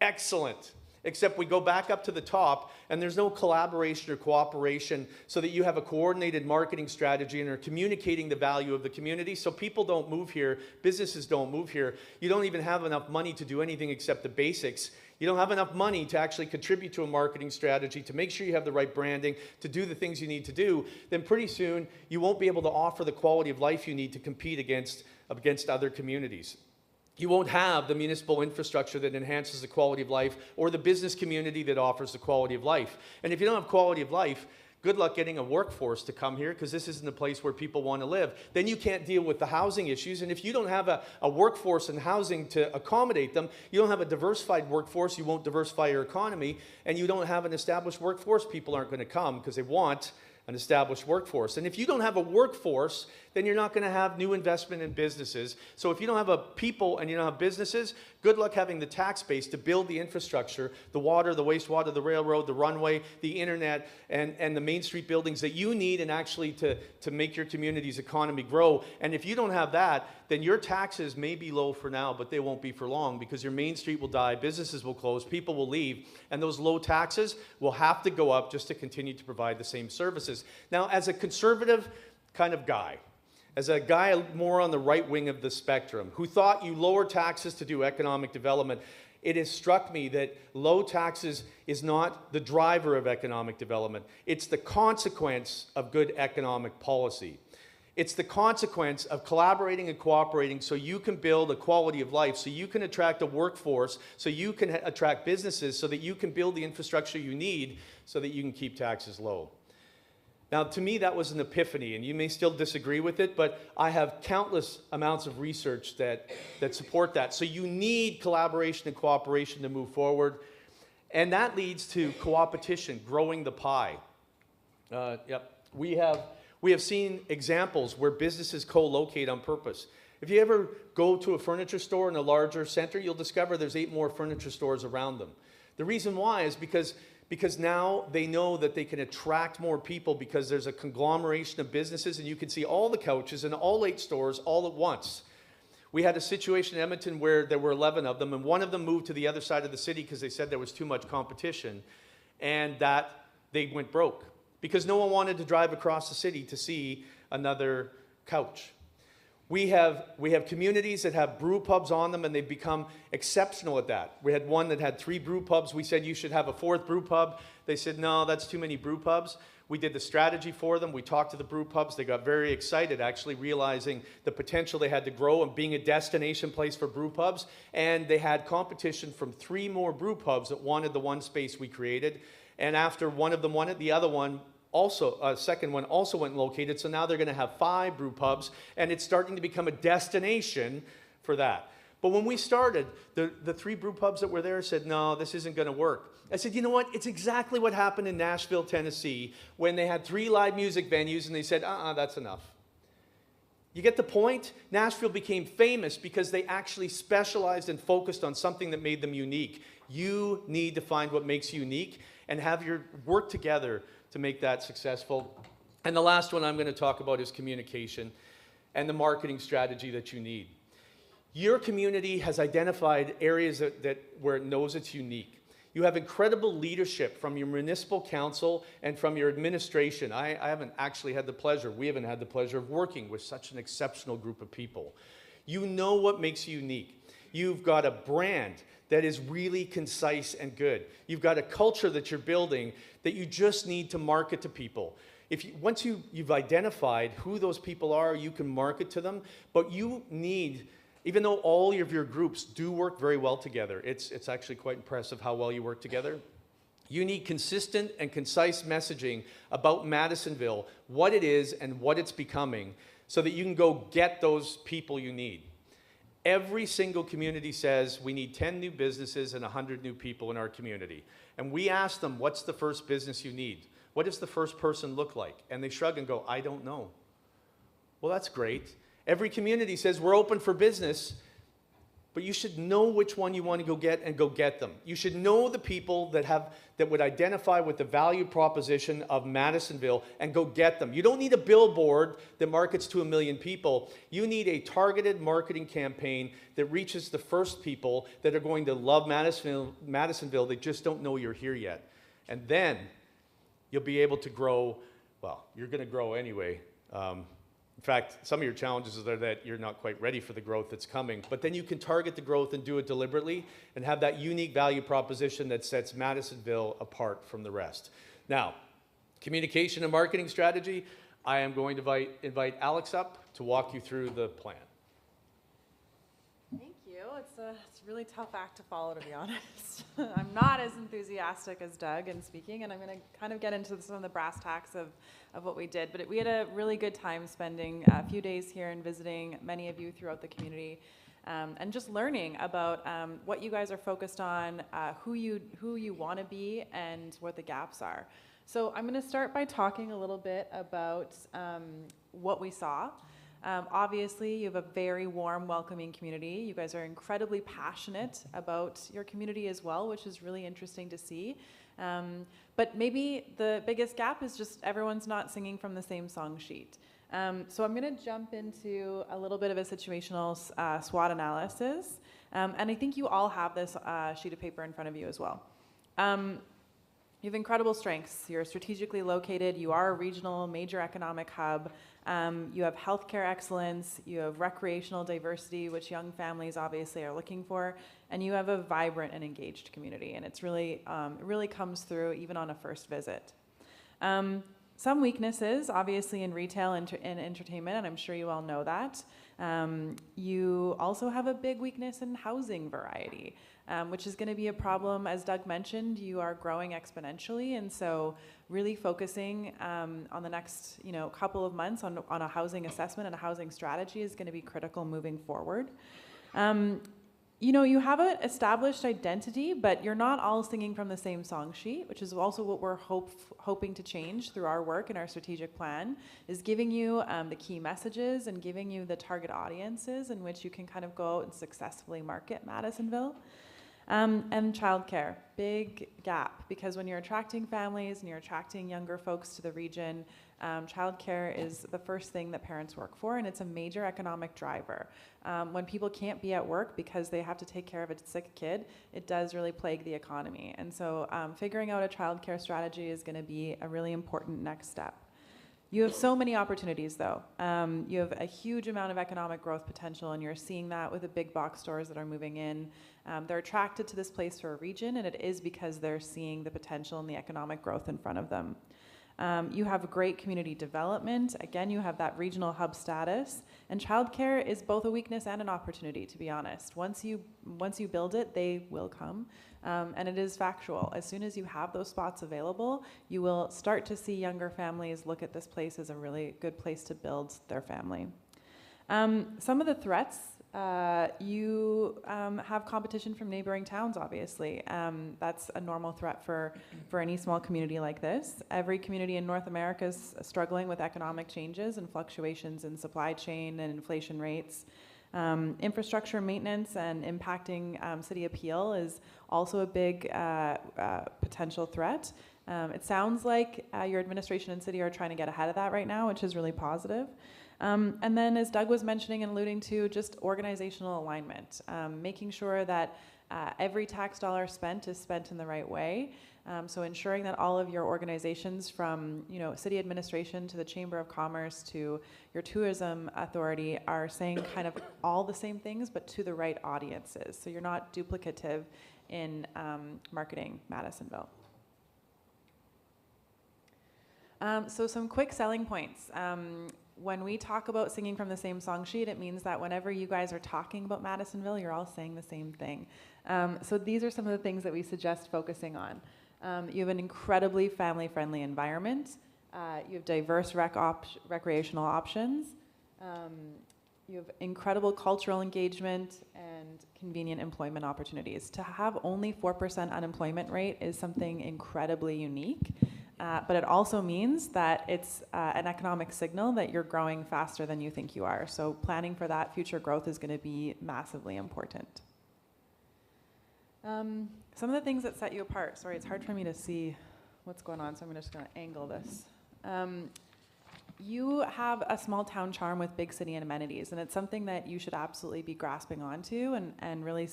Excellent. except we go back up to the top and there's no collaboration or cooperation so that you have a coordinated marketing strategy and are communicating the value of the community. So people don't move here, businesses don't move here. You don't even have enough money to do anything except the basics. You don't have enough money to actually contribute to a marketing strategy, to make sure you have the right branding, to do the things you need to do, then pretty soon you won't be able to offer the quality of life you need to compete against other communities. You won't have the municipal infrastructure that enhances the quality of life or the business community that offers the quality of life. And if you don't have quality of life, good luck getting a workforce to come here, because this isn't a place where people want to live. Then you can't deal with the housing issues. And if you don't have a workforce and housing to accommodate them, you don't have a diversified workforce, you won't diversify your economy, and you don't have an established workforce, people aren't going to come because they want an established workforce. And if you don't have a workforce, then you're not going to have new investment in businesses. So if you don't have a people and you don't have businesses, good luck having the tax base to build the infrastructure, the water, the wastewater, the railroad, the runway, the internet, and the Main Street buildings that you need and actually to make your community's economy grow. And if you don't have that, then your taxes may be low for now, but they won't be for long, because your Main Street will die, businesses will close, people will leave, and those low taxes will have to go up just to continue to provide the same services. Now, as a conservative kind of guy, as a guy more on the right wing of the spectrum, who thought you lower taxes to do economic development, it has struck me that low taxes is not the driver of economic development. It's the consequence of good economic policy. It's the consequence of collaborating and cooperating so you can build a quality of life, so you can attract a workforce, so you can attract businesses, so that you can build the infrastructure you need so that you can keep taxes low. Now, to me, that was an epiphany, and you may still disagree with it, but I have countless amounts of research that support that. So you need collaboration and cooperation to move forward, and that leads to co-opetition, growing the pie. We have seen examples where businesses co-locate on purpose. If you ever go to a furniture store in a larger center, you'll discover there's 8 more furniture stores around them. The reason why is because now they know that they can attract more people, because there's a conglomeration of businesses and you can see all the couches in all 8 stores all at once. We had a situation in Edmonton where there were 11 of them, and one of them moved to the other side of the city because they said there was too much competition, and that they went broke because no one wanted to drive across the city to see another couch. We have communities that have brew pubs on them, and they've become exceptional at that. We had one that had 3 brew pubs. We said you should have a 4th brew pub. They said, no, that's too many brew pubs. We did the strategy for them. We talked to the brew pubs. They got very excited, actually realizing the potential they had to grow and being a destination place for brew pubs. And they had competition from 3 more brew pubs that wanted the one space we created. And after one of them won it, the other one second one also went and located, so now they're going to have 5 brew pubs, and it's starting to become a destination for that. But when we started, the 3 brew pubs that were there said, no, this isn't going to work. I said, you know what? It's exactly what happened in Nashville, Tennessee, when they had 3 live music venues, and they said, that's enough. You get the point? Nashville became famous because they actually specialized and focused on something that made them unique. You need to find what makes you unique and have your work together to make that successful. And the last one I'm going to talk about is communication and the marketing strategy that you need. Your community has identified areas where it knows it's unique. You have incredible leadership from your municipal council and from your administration. I haven't actually had the pleasure, we haven't had the pleasure of working with such an exceptional group of people. You know what makes you unique. You've got a brand that is really concise and good. You've got a culture that you're building that you just need to market to people. Once you've identified who those people are, you can market to them, but you need, even though all of your groups do work very well together, it's actually quite impressive how well you work together. You need consistent and concise messaging about Madisonville, what it is and what it's becoming, so that you can go get those people you need. Every single community says we need 10 new businesses and 100 new people in our community. And we ask them, what's the first business you need? What does the first person look like? And they shrug and go, I don't know. Well, that's great. Every community says we're open for business. but you should know which one you want to go get and go get them. You should know the people that would identify with the value proposition of Madisonville and go get them. You don't need a billboard that markets to 1 million people. You need a targeted marketing campaign that reaches the first people that are going to love Madisonville. They just don't know you're here yet. And then you'll be able to grow. Well, you're going to grow anyway. In fact, some of your challenges are that you're not quite ready for the growth that's coming, but then you can target the growth and do it deliberately and have that unique value proposition that sets Madisonville apart from the rest. Now, communication and marketing strategy, I am going to invite Alex up to walk you through the plan. Thank you. It's a really tough act to follow, to be honest. I'm not as enthusiastic as Doug in speaking, and I'm going to kind of get into some of the brass tacks of what we did. But we had a really good time spending a few days here and visiting many of you throughout the community, and just learning about what you guys are focused on, who you want to be, and what the gaps are. So I'm going to start by talking a little bit about what we saw. Obviously, you have a very warm, welcoming community. You guys are incredibly passionate about your community as well, which is really interesting to see. But maybe the biggest gap is just everyone's not singing from the same song sheet. So I'm going to jump into a little bit of a situational SWOT analysis. And I think you all have this sheet of paper in front of you as well. You have incredible strengths. You're strategically located. You are a regional major economic hub. You have healthcare excellence. You have recreational diversity, which young families obviously are looking for. And you have a vibrant and engaged community. And it really comes through even on a first visit. Some weaknesses, obviously, in retail and entertainment, and I'm sure you all know that. You also have a big weakness in housing variety, which is going to be a problem. As Doug mentioned, you are growing exponentially, and so really focusing on the next couple of months on a housing assessment and a housing strategy is going to be critical moving forward. You have an established identity, but you're not all singing from the same song sheet, which is also what we're hoping to change through our work and our strategic plan, is giving you the key messages and giving you the target audiences in which you can kind of go out and successfully market Madisonville. And childcare, big gap, because when you're attracting families and you're attracting younger folks to the region, childcare is the first thing that parents work for, and it's a major economic driver. When people can't be at work because they have to take care of a sick kid, it does really plague the economy. And so figuring out a childcare strategy is going to be a really important next step. You have so many opportunities, though. You have a huge amount of economic growth potential, and you're seeing that with the big box stores that are moving in. They're attracted to this place for a region, and it is because they're seeing the potential and the economic growth in front of them. You have great community development. Again, you have that regional hub status. And childcare is both a weakness and an opportunity, to be honest. Once you build it, they will come. And it is factual. As soon as you have those spots available, you will start to see younger families look at this place as a really good place to build their family. Some of the threats, you have competition from neighboring towns, obviously. That's a normal threat for any small community like this. Every community in North America is struggling with economic changes and fluctuations in supply chain and inflation rates. Infrastructure maintenance and impacting city appeal is also a big potential threat. It sounds like your administration and city are trying to get ahead of that right now, which is really positive. And then, as Doug was mentioning and alluding to, just organizational alignment, making sure that every tax dollar spent is spent in the right way. So ensuring that all of your organizations, from city administration to the Chamber of Commerce to your tourism authority, are saying kind of all the same things, but to the right audiences. So you're not duplicative in marketing Madisonville. So some quick selling points. When we talk about singing from the same song sheet, it means that whenever you guys are talking about Madisonville, you're all saying the same thing. So these are some of the things that we suggest focusing on. You have an incredibly family-friendly environment. You have diverse recreational options. You have incredible cultural engagement and convenient employment opportunities. To have only 4% unemployment rate is something incredibly unique. But it also means that it's an economic signal that you're growing faster than you think you are. So planning for that future growth is going to be massively important. Some of the things that set you apart. Sorry, it's hard for me to see what's going on, so I'm just going to angle this. You have a small town charm with big city and amenities, and it's something that you should absolutely be grasping onto and really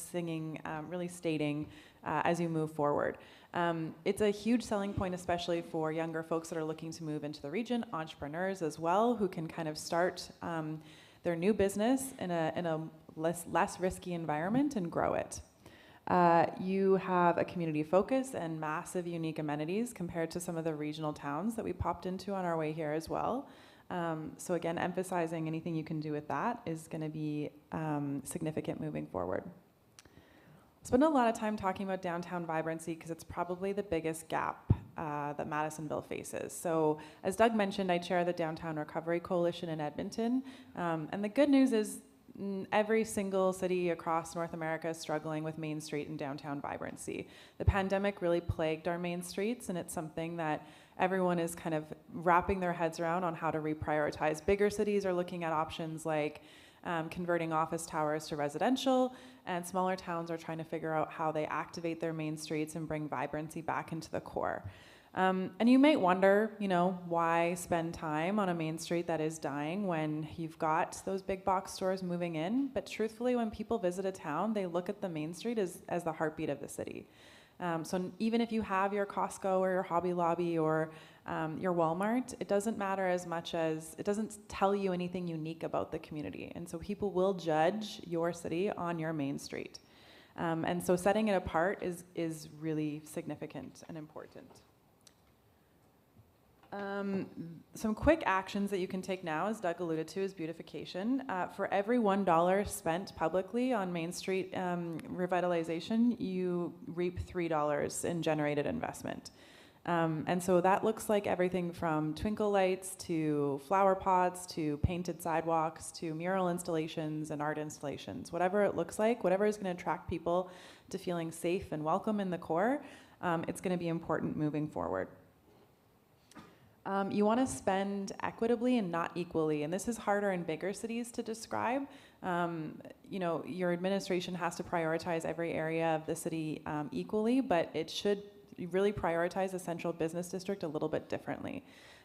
really stating as you move forward. It's a huge selling point, especially for younger folks that are looking to move into the region, entrepreneurs as well, who can kind of start their new business in a less risky environment and grow it. You have a community focus and massive unique amenities compared to some of the regional towns that we popped into on our way here as well. So again, emphasizing anything you can do with that is going to be significant moving forward. Spend a lot of time talking about downtown vibrancy because it's probably the biggest gap that Madisonville faces. So as Doug mentioned, I chair the Downtown Recovery Coalition in Edmonton. And the good news is every single city across North America is struggling with Main Street and downtown vibrancy. The pandemic really plagued our main streets, and it's something that everyone is kind of wrapping their heads around on how to reprioritize. Bigger cities are looking at options like converting office towers to residential, and smaller towns are trying to figure out how they activate their main streets and bring vibrancy back into the core. And you might wonder, why spend time on a main street that is dying when you've got those big box stores moving in? But truthfully, when people visit a town, they look at the main street as the heartbeat of the city. So even if you have your Costco or your Hobby Lobby or your Walmart, it doesn't matter as much as it doesn't tell you anything unique about the community. And so people will judge your city on your main street. And so setting it apart is really significant and important. Some quick actions that you can take now, as Doug alluded to, is beautification. For every $1 spent publicly on Main Street revitalization, you reap $3 in generated investment. And so that looks like everything from twinkle lights to flower pots to painted sidewalks to mural installations and art installations. Whatever it looks like, whatever is going to attract people to feeling safe and welcome in the core, it's going to be important moving forward. You want to spend equitably and not equally, and this is harder in bigger cities to describe. Your administration has to prioritize every area of the city equally, but it should really prioritize the central business district a little bit differently.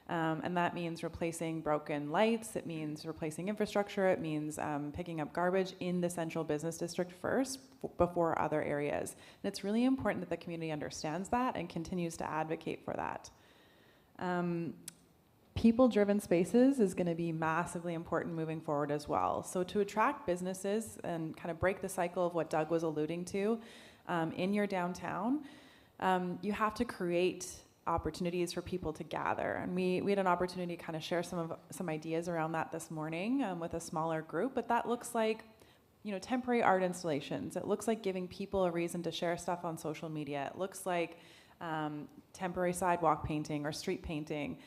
And that means replacing broken lights, it means replacing infrastructure, it means picking up garbage in the central business district first before other areas. And it's really important that the community understands that and continues to advocate for that. People-driven spaces is going to be massively important moving forward as well. So to attract businesses and kind of break the cycle of what Doug was alluding to in your downtown, you have to create opportunities for people to gather. And we had an opportunity to kind of share some ideas around that this morning with a smaller group, but that looks like temporary art installations. It looks like giving people a reason to share stuff on social media. It looks like temporary sidewalk painting or street painting,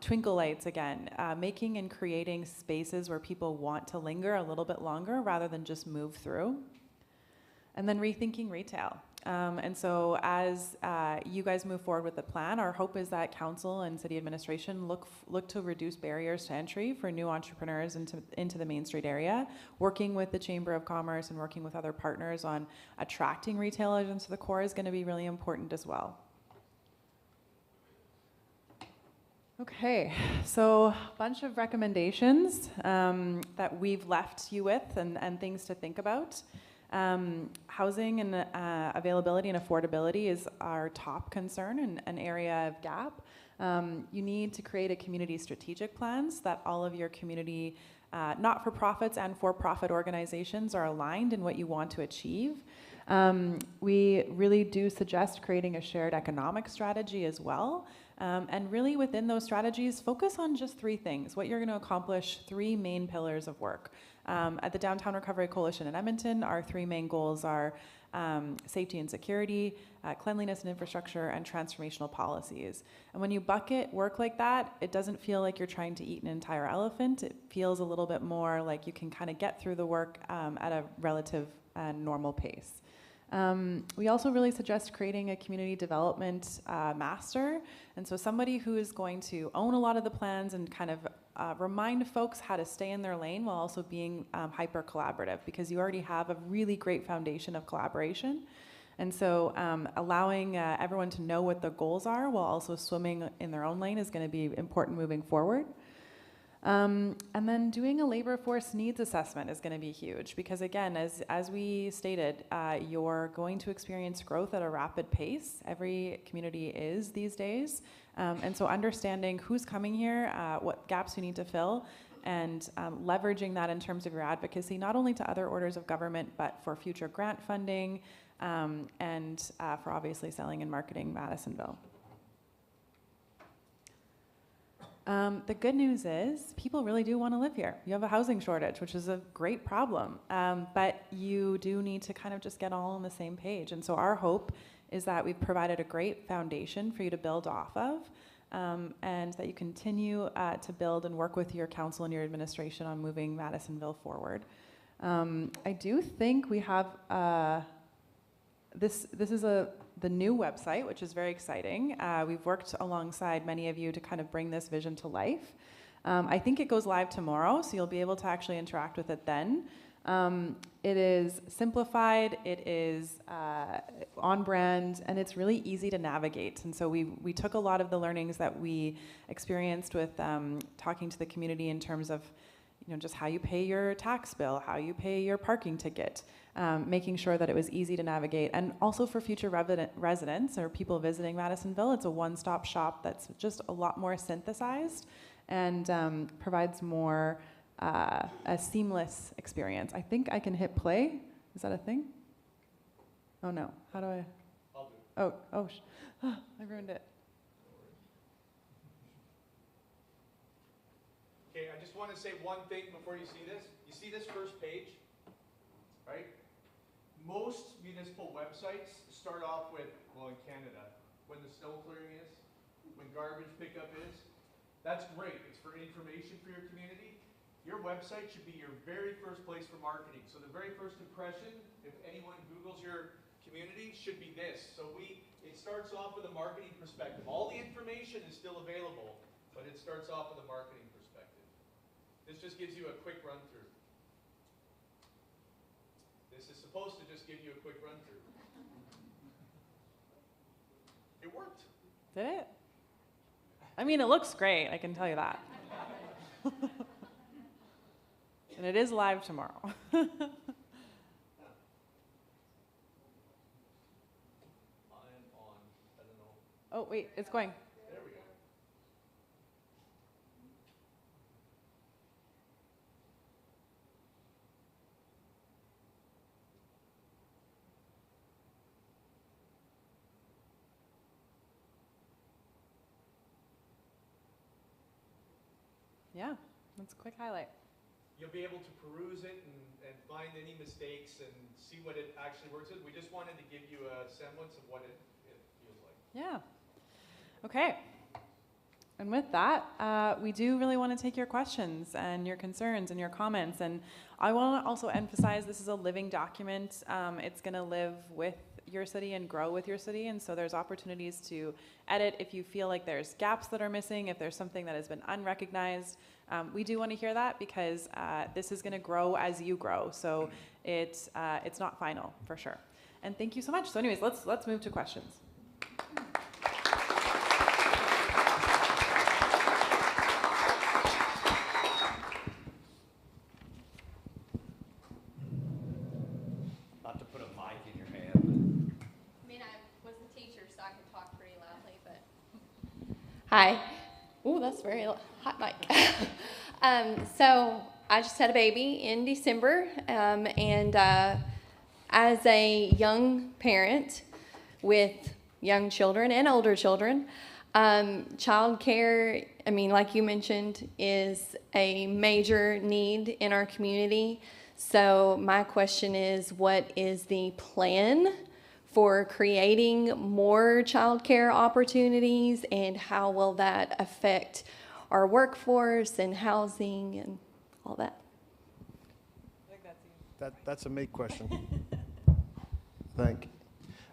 twinkle lights again, making and creating spaces where people want to linger a little bit longer rather than just move through. And then rethinking retail. And so as you guys move forward with the plan, our hope is that council and city administration look to reduce barriers to entry for new entrepreneurs into the Main Street area, working with the Chamber of Commerce and working with other partners on attracting retailers into the core is going to be really important as well. Okay, so a bunch of recommendations that we've left you with and things to think about. Housing and availability and affordability is our top concern and an area of gap. You need to create a community strategic plans that all of your community not-for-profits and for-profit organizations are aligned in what you want to achieve. We really do suggest creating a shared economic strategy as well. And really within those strategies, focus on just three things, what you're going to accomplish, three main pillars of work. At the Downtown Recovery Coalition in Edmonton, our three main goals are safety and security, cleanliness and infrastructure, and transformational policies. And when you bucket work like that, it doesn't feel like you're trying to eat an entire elephant. It feels a little bit more like you can kind of get through the work at a relative normal pace. We also really suggest creating a community development master. And so somebody who is going to own a lot of the plans and kind of remind folks how to stay in their lane while also being hyper collaborative, because you already have a really great foundation of collaboration. And so allowing everyone to know what the goals are while also swimming in their own lane is going to be important moving forward. And then doing a labor force needs assessment is going to be huge because, again, as we stated, you're going to experience growth at a rapid pace. Every community is these days. And so understanding who's coming here, what gaps you need to fill, and leveraging that in terms of your advocacy, not only to other orders of government, but for future grant funding and for obviously selling and marketing Madisonville. The good news is people really do want to live here. You have a housing shortage, which is a great problem, but you do need to kind of just get all on the same page. And so our hope is that we've provided a great foundation for you to build off of, and that you continue to build and work with your council and your administration on moving Madisonville forward. I do think we have this is the new website, which is very exciting. We've worked alongside many of you to kind of bring this vision to life. I think it goes live tomorrow, so you'll be able to actually interact with it then. It is simplified, it is on brand, and it's really easy to navigate. And so we took a lot of the learnings that we experienced with talking to the community in terms of just how you pay your tax bill, how you pay your parking ticket, making sure that it was easy to navigate. And also for future residents or people visiting Madisonville, it's a one-stop shop that's just a lot more synthesized and provides more a seamless experience. I think I can hit play. Is that a thing? Oh no, how do I? I'll do it. Oh, I ruined it. Okay, I just want to say one thing before you see this. You see this first page, right? Most municipal websites start off with, well, in Canada, when the snow clearing is, when garbage pickup is. That's great. It's for information for your community. Your website should be your very first place for marketing. So the very first impression, if anyone Googles your community, should be this. So it starts off with a marketing perspective. All the information is still available, but it starts off with a marketing perspective. This just gives you a quick run through. This is supposed to just give you a quick run through. It worked. Did it? I mean, it looks great, I can tell you that. And it is live tomorrow. I am on, I don't know. Oh, wait, it's going. There we go. Yeah, that's a quick highlight. You'll be able to peruse it and find any mistakes and see what it actually works with. We just wanted to give you a semblance of what it feels like. Yeah. Okay. And with that, we do really want to take your questions and your concerns and your comments. And I want to also emphasize this is a living document. It's going to live with your city and grow with your city. And so there's opportunities to edit if you feel like there's gaps that are missing, if there's something that has been unrecognized. We do want to hear that because this is going to grow as you grow. So it's not final for sure. And thank you so much. So anyways, let's move to questions. Not to put a mic in your hand. I mean, I was a teacher, so I can talk pretty loudly, but. Hi. Ooh, that's very hot mic. So I just had a baby in December, and as a young parent with young children and older children, child care, I mean, like you mentioned, is a major need in our community. So my question is, what is the plan for creating more child care opportunities, and how will that affect our workforce and housing and all that? I think that's you. That's a me question. Thank you.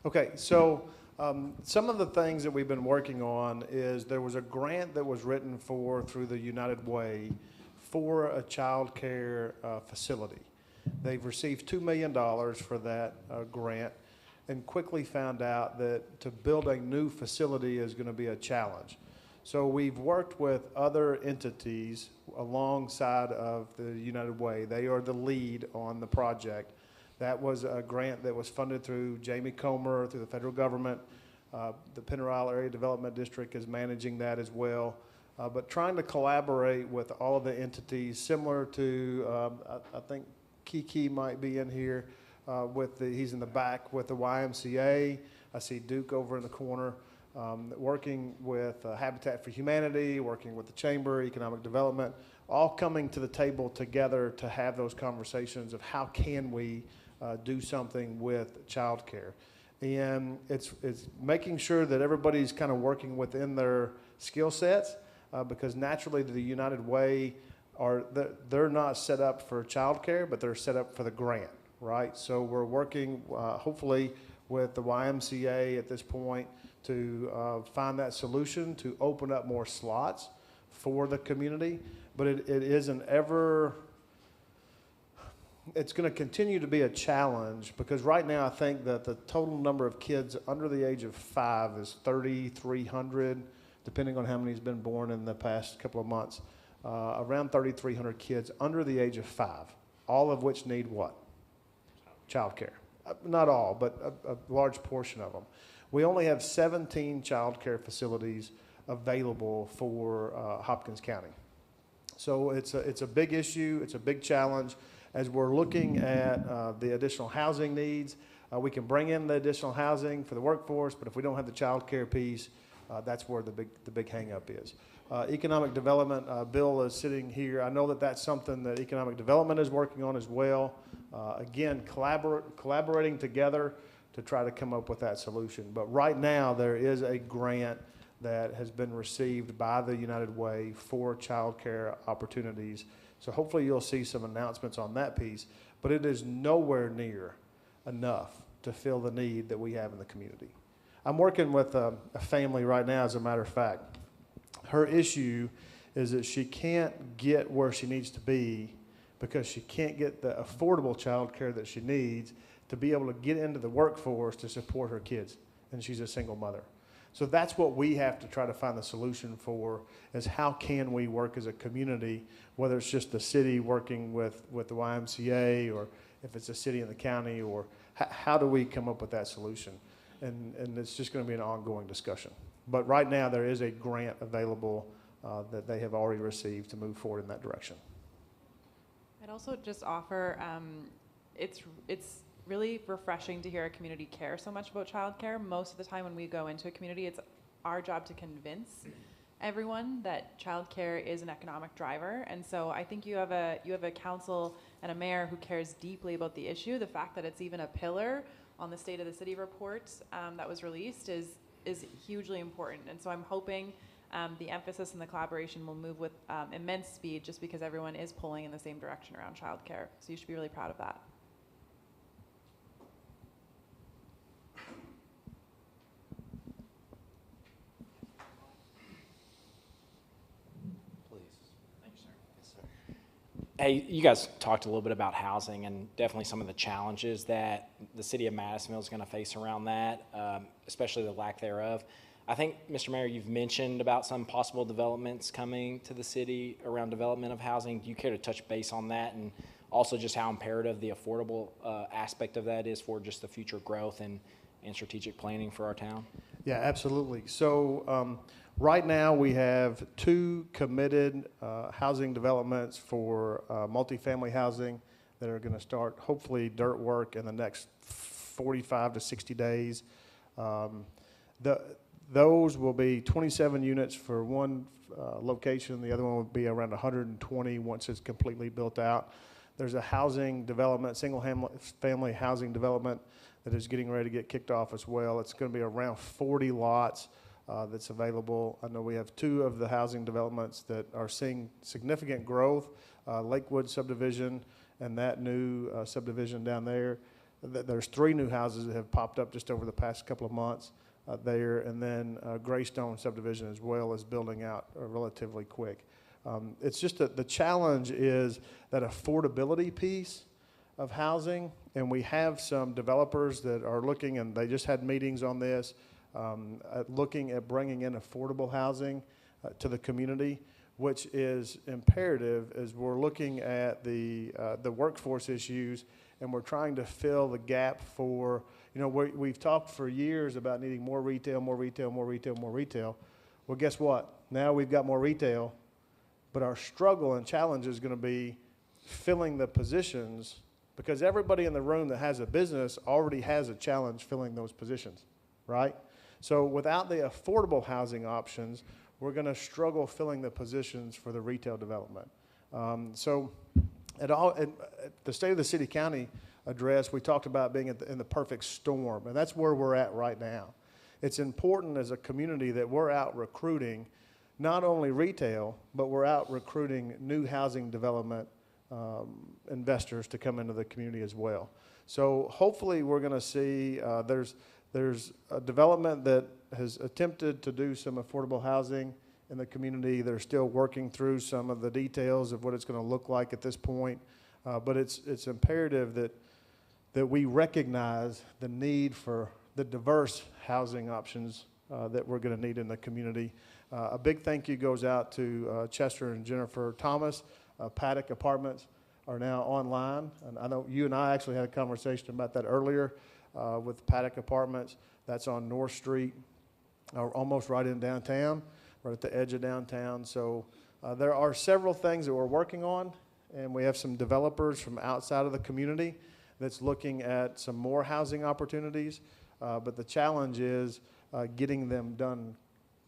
Okay, so some of the things that we've been working on is there was a grant that was written through the United Way for a child care facility. They've received $2 million for that grant. and quickly found out that to build a new facility is going to be a challenge. So we've worked with other entities alongside of the United Way. They are the lead on the project. That was a grant that was funded through Jamie Comer, through the federal government. The Penner Isle Area Development District is managing that as well. But trying to collaborate with all of the entities, similar to, I think Kiki might be in here, he's in the back with the YMCA. I see Duke over in the corner, working with Habitat for Humanity, working with the Chamber, Economic Development, all coming to the table together to have those conversations of how can we do something with childcare. And it's making sure that everybody's kind of working within their skill sets, because naturally the United Way they're not set up for childcare, but they're set up for the grant, right? So we're working hopefully with the YMCA at this point to find that solution to open up more slots for the community. But it is it's going to continue to be a challenge, because right now I think that the total number of kids under the age of 5 is 3,300, depending on how many's been born in the past couple of months. Around 3,300 kids under the age of 5, all of which need what? Child care. Not all, but a large portion of them. We only have 17 child care facilities available for Hopkins County. So it's a big issue, it's a big challenge. As we're looking at the additional housing needs, we can bring in the additional housing for the workforce, but if we don't have the child care piece, that's where the big hang-up is. Economic development, Bill is sitting here. I know that that's something that economic development is working on as well. Again, collaborating together to try to come up with that solution. But right now, there is a grant that has been received by the United Way for child care opportunities. So hopefully you'll see some announcements on that piece. But it is nowhere near enough to fill the need that we have in the community. I'm working with a family right now, as a matter of fact. Her issue is that she can't get where she needs to be because she can't get the affordable child care that she needs to be able to get into the workforce to support her kids. And she's a single mother. So that's what we have to try to find the solution for, is how can we work as a community, whether it's just the city working with the YMCA, or if it's a city in the county, or how do we come up with that solution? And it's just going to be an ongoing discussion. But right now there is a grant available that they have already received to move forward in that direction. I'd also just offer, it's really refreshing to hear a community care so much about childcare. Most of the time when we go into a community, it's our job to convince everyone that childcare is an economic driver. And so I think you have a council and a mayor who cares deeply about the issue. The fact that it's even a pillar on the State of the City report that was released is hugely important. And so I'm hoping the emphasis and the collaboration will move with immense speed, just because everyone is pulling in the same direction around childcare. So you should be really proud of that. Hey, you guys talked a little bit about housing and definitely some of the challenges that the city of Madisonville is going to face around that, especially the lack thereof. I think, Mr. Mayor, you've mentioned about some possible developments coming to the city around development of housing. Do you care to touch base on that, and also just how imperative the affordable aspect of that is for just the future growth and strategic planning for our town? Yeah, absolutely. So right now we have 2 committed housing developments for multifamily housing that are going to start hopefully dirt work in the next 45 to 60 days. Those will be 27 units for one location. The other one will be around 120 once it's completely built out. There's a housing development, single-family housing development that is getting ready to get kicked off as well. It's going to be around 40 lots that's available. I know we have 2 of the housing developments that are seeing significant growth, Lakewood subdivision and that new subdivision down there. There's 3 new houses that have popped up just over the past couple of months there, and then Greystone subdivision as well is building out relatively quick. It's just that the challenge is that affordability piece of housing, and we have some developers that are looking, and they just had meetings on this, looking at bringing in affordable housing to the community, which is imperative as we're looking at the workforce issues, and we're trying to fill the gap for, we've talked for years about needing more retail, more retail, more retail, more retail. Well, guess what? Now we've got more retail, but our struggle and challenge is going to be filling the positions, because everybody in the room that has a business already has a challenge filling those positions, right? So without the affordable housing options, we're going to struggle filling the positions for the retail development. So at the State of the City County address, we talked about being in the perfect storm, and that's where we're at right now. It's important as a community that we're out recruiting not only retail, but we're out recruiting new housing development investors to come into the community as well. So hopefully we're going to see there's a development that has attempted to do some affordable housing in the community. They're still working through some of the details of what it's going to look like at this point, but it's imperative that we recognize the need for the diverse housing options that we're going to need in the community. A big thank you goes out to Chester and Jennifer Thomas. Paddock Apartments are now online, and I know you and I actually had a conversation about that earlier with Paddock Apartments. That's on North Street, almost right in downtown, right at the edge of downtown. So there are several things that we're working on, and we have some developers from outside of the community that's looking at some more housing opportunities, but the challenge is getting them done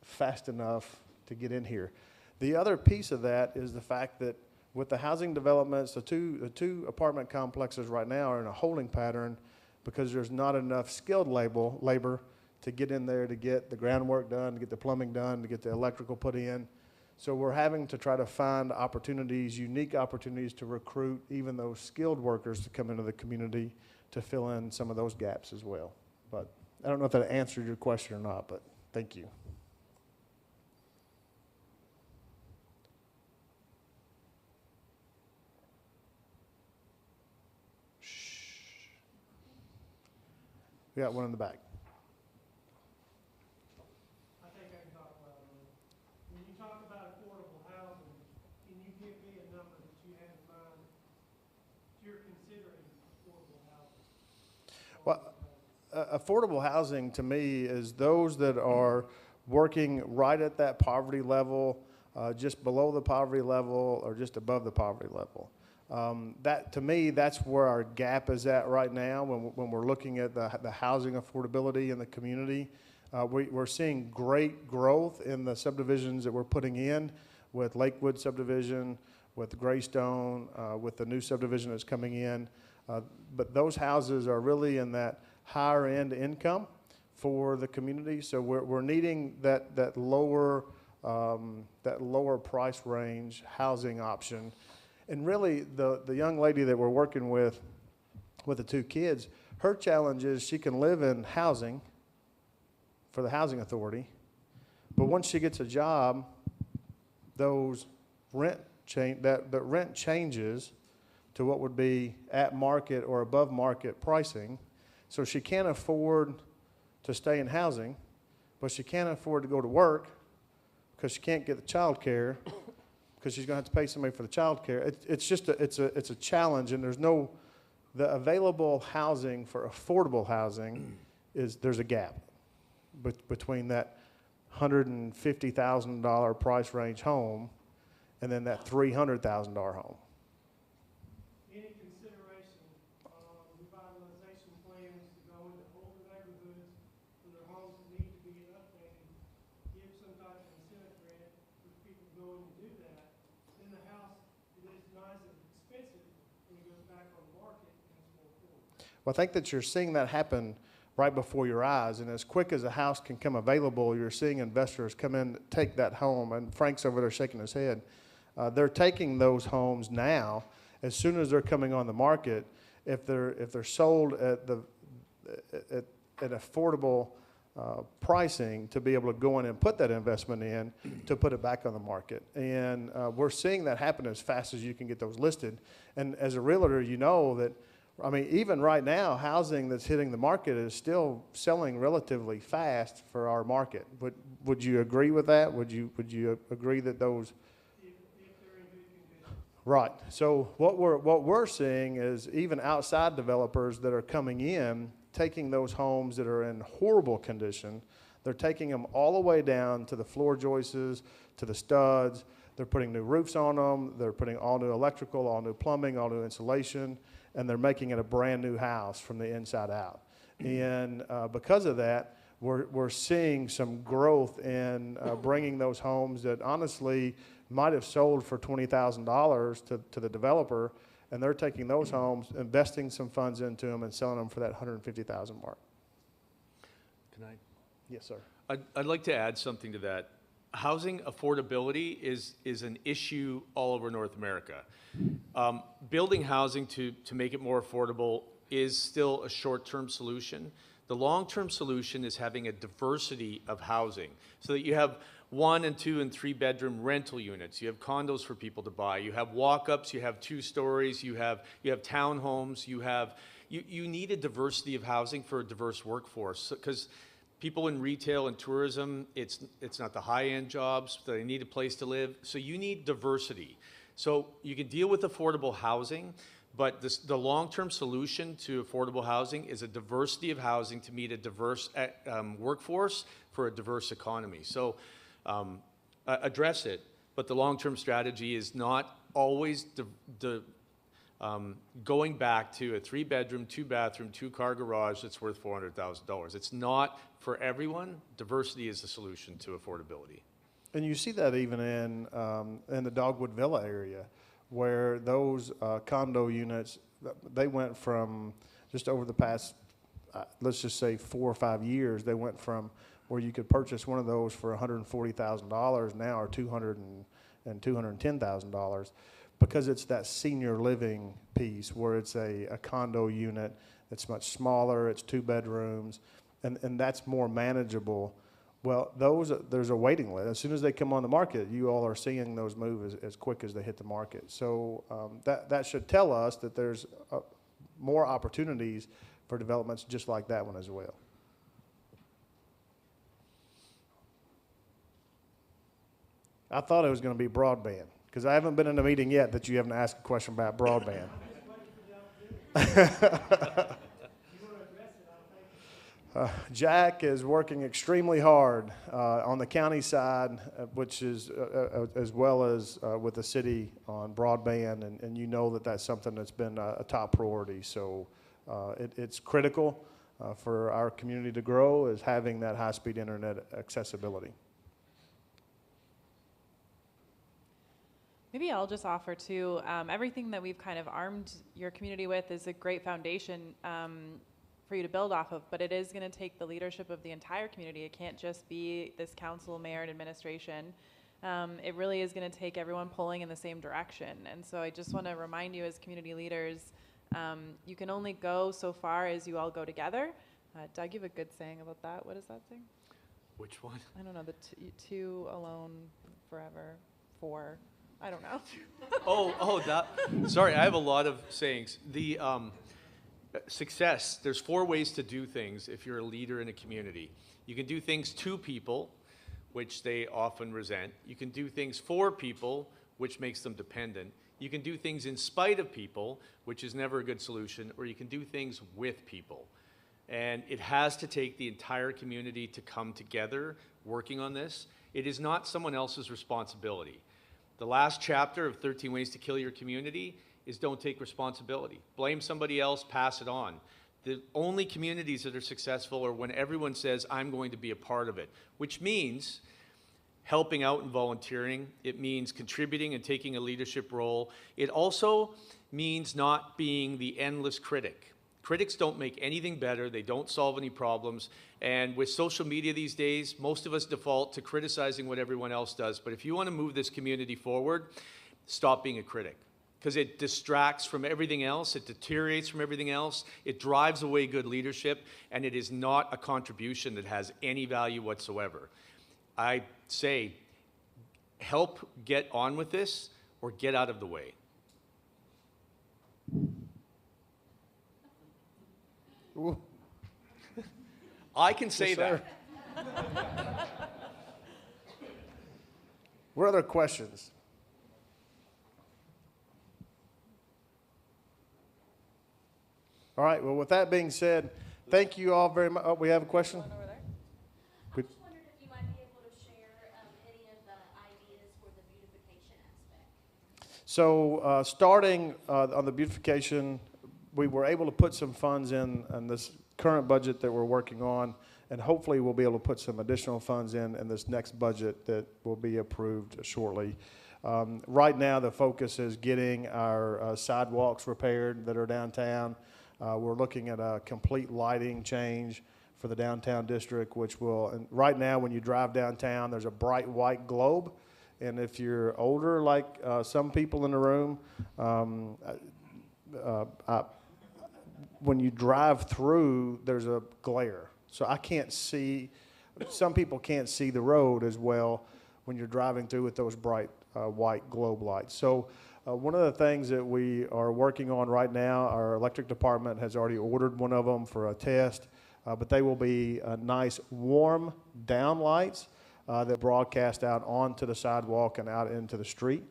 fast enough to get in here. The other piece of that is the fact that with the housing developments, the two apartment complexes right now are in a holding pattern because there's not enough skilled labor to get in there to get the groundwork done, to get the plumbing done, to get the electrical put in. So we're having to try to find opportunities, unique opportunities to recruit even those skilled workers to come into the community to fill in some of those gaps as well. But I don't know if that answered your question or not, but thank you. We got one in the back. I think I can talk about it. When you talk about affordable housing, can you give me a number that you have in mind that you're considering affordable housing? Well, affordable housing to me is those that are working right at that poverty level, just below the poverty level, or just above the poverty level. That to me, that's where our gap is at right now when we're looking at the housing affordability in the community. We're seeing great growth in the subdivisions that we're putting in with Lakewood subdivision, with Greystone, with the new subdivision that's coming in. But those houses are really in that higher end income for the community. So we're needing that lower price range housing option. And really, the young lady that we're working with the two kids, her challenge is she can live in housing for the housing authority, but once she gets a job, those rent changes to what would be at market or above market pricing. So she can't afford to stay in housing, but she can't afford to go to work because she can't get the child care, because she's going to have to pay somebody for the child care. It's just it's a challenge, and the available housing for affordable housing there's a gap between that $150,000 price range home and then that $300,000 home. Any consideration on revitalization plans to go into older neighborhoods for their homes that need to be updated, give some type of incentive grant for people to go in and do that? Then the house is not as expensive when it goes back on the market and it's more affordable. Well, I think that you're seeing that happen right before your eyes, and as quick as a house can come available, you're seeing investors come in, take that home, and Frank's over there shaking his head. They're taking those homes now. As soon as they're coming on the market, if they're sold at affordable pricing, to be able to go in and put that investment in to put it back on the market. And we're seeing that happen as fast as you can get those listed. And as a realtor, you know that I mean, even right now, housing that's hitting the market is still selling relatively fast for our market. Would you agree with that? Would you agree that those? if they're in good condition. Right. So what we're seeing is even outside developers that are coming in, taking those homes that are in horrible condition, they're taking them all the way down to the floor joists, to the studs. They're putting new roofs on them. They're putting all new electrical, all new plumbing, all new insulation, and they're making it a brand new house from the inside out. And because of that, we're seeing some growth in bringing those homes that honestly might have sold for $20,000 to the developer, and they're taking those homes, investing some funds into them, and selling them for that $150,000 mark. Can I? Yes, sir. I'd like to add something to that. Housing affordability is an issue all over North America. Building housing to make it more affordable is still a short-term solution. The long-term solution is having a diversity of housing so that you have 1 and 2 and 3 bedroom rental units. You have condos for people to buy. You have walk-ups. You have 2 stories. You have townhomes. You need a diversity of housing for a diverse workforce, because people in retail and tourism, it's not the high-end jobs. They need a place to live. So you need diversity. So you can deal with affordable housing, but the long-term solution to affordable housing is a diversity of housing to meet a diverse workforce for a diverse economy. So address it, but the long-term strategy is not always going back to a 3-bedroom, 2-bathroom, 2-car garage that's worth $400,000. It's not for everyone. Diversity is the solution to affordability. And you see that even in the Dogwood Villa area, where those condo units, they went from just over the past, let's just say 4 or 5 years, they went from where you could purchase one of those for $140,000 now or $200,000 and $210,000, because it's that senior living piece where it's a condo unit that's much smaller, it's 2 bedrooms, and that's more manageable. Well, there's a waiting list. As soon as they come on the market, you all are seeing those move as quick as they hit the market. So that should tell us that there's more opportunities for developments just like that one as well. I thought it was going to be broadband, because I haven't been in a meeting yet that you haven't asked a question about broadband. Jack is working extremely hard on the county side, which is as well as with the city on broadband, and you know that's something that's been a top priority. So it's critical for our community to grow, is having that high-speed internet accessibility. Maybe I'll just offer too, everything that we've kind of armed your community with is a great foundation for you to build off of, but it is going to take the leadership of the entire community. It can't just be this council, mayor, and administration. It really is going to take everyone pulling in the same direction. And so I just want to remind you as community leaders, you can only go so far as you all go together. Doug, you have a good saying about that. What is that saying? Which one? I don't know, the two alone forever, 4. I don't know. Sorry, I have a lot of sayings. The success, there's 4 ways to do things if you're a leader in a community. You can do things to people, which they often resent. You can do things for people, which makes them dependent. You can do things in spite of people, which is never a good solution, or you can do things with people. And it has to take the entire community to come together working on this. It is not someone else's responsibility. The last chapter of 13 Ways to Kill Your Community is don't take responsibility. Blame somebody else, pass it on. The only communities that are successful are when everyone says, I'm going to be a part of it, which means helping out and volunteering. It means contributing and taking a leadership role. It also means not being the endless critic. Critics don't make anything better. They don't solve any problems. And with social media these days, most of us default to criticizing what everyone else does. But if you want to move this community forward, stop being a critic, because it distracts from everything else. It deteriorates from everything else. It drives away good leadership, and it is not a contribution that has any value whatsoever. I say, help get on with this or get out of the way. Ooh. I can say Yes, that. sir. What other questions? All right, well, with that being said, thank you all very much. Oh, we have a question? I just wondered if you might be able to share any of the ideas for the beautification aspect. So starting on the beautification, we were able to put some funds in this current budget that we're working on, and hopefully we'll be able to put some additional funds in this next budget that will be approved shortly. Right now, the focus is getting our sidewalks repaired that are downtown. We're looking at a complete lighting change for the downtown district, which will, and right now when you drive downtown, there's a bright white globe. And if you're older, like some people in the room, when you drive through, there's a glare. So I can't see, some people can't see the road as well when you're driving through with those bright white globe lights. So one of the things that we are working on right now, our electric department has already ordered one of them for a test, but they will be nice warm down lights that broadcast out onto the sidewalk and out into the street.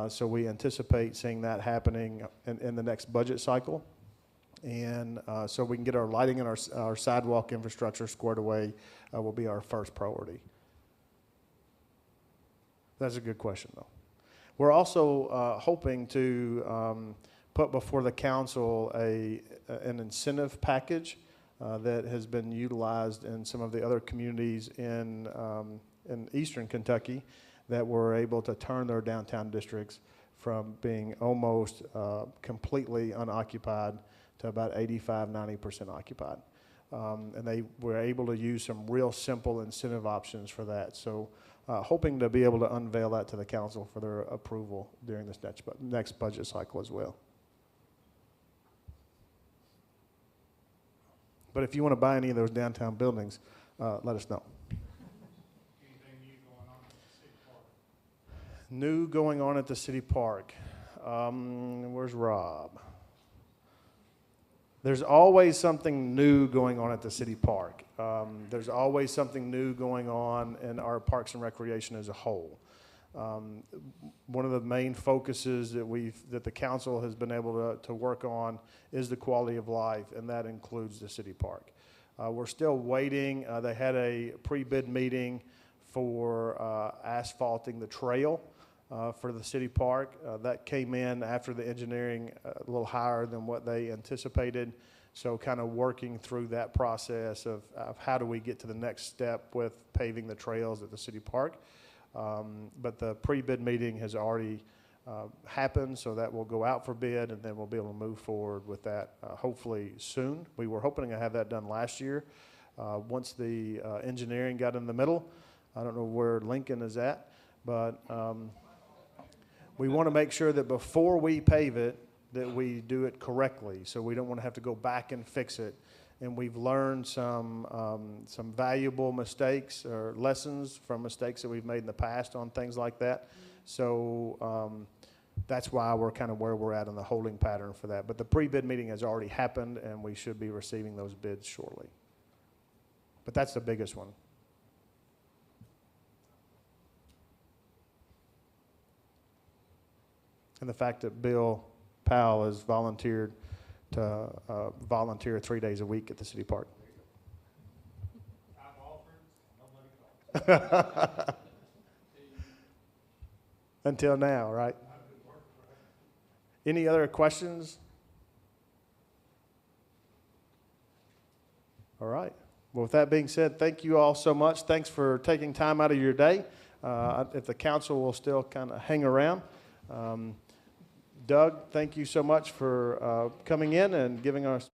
So we anticipate seeing that happening in the next budget cycle. And so we can get our lighting and our sidewalk infrastructure squared away will be our first priority. That's a good question, though. We're also hoping to put before the council an incentive package that has been utilized in some of the other communities in eastern Kentucky that were able to turn their downtown districts from being almost completely unoccupied to about 85–90% occupied. And they were able to use some real simple incentive options for that. So hoping to be able to unveil that to the council for their approval during this next budget cycle as well. But if you want to buy any of those downtown buildings, let us know. Anything new going on at the city park? New going on at the city park. Where's Rob? There's always something new going on at the city park. There's always something new going on in our parks and recreation as a whole. One of the main focuses that the council has been able to work on is the quality of life, and that includes the city park. We're still waiting. They had a pre-bid meeting for asphalting the trail for the city park. That came in after the engineering a little higher than what they anticipated. So kind of working through that process of how do we get to the next step with paving the trails at the city park. But the pre-bid meeting has already happened, so that will go out for bid, and then we'll be able to move forward with that hopefully soon. We were hoping to have that done last year. Once the engineering got in the middle, I don't know where Lincoln is at, but we want to make sure that before we pave it, that we do it correctly. So we don't want to have to go back and fix it. And we've learned some valuable mistakes or lessons from mistakes that we've made in the past on things like that. So that's why we're kind of where we're at in the holding pattern for that. But the pre-bid meeting has already happened, and we should be receiving those bids shortly. But that's the biggest one. And the fact that Bill Powell has volunteered to volunteer 3 days a week at the city park. I've offered, nobody called. Until now, right? Any other questions? All right. Well, with that being said, thank you all so much. Thanks for taking time out of your day. If the council will still kind of hang around. Doug, thank you so much for coming in and giving us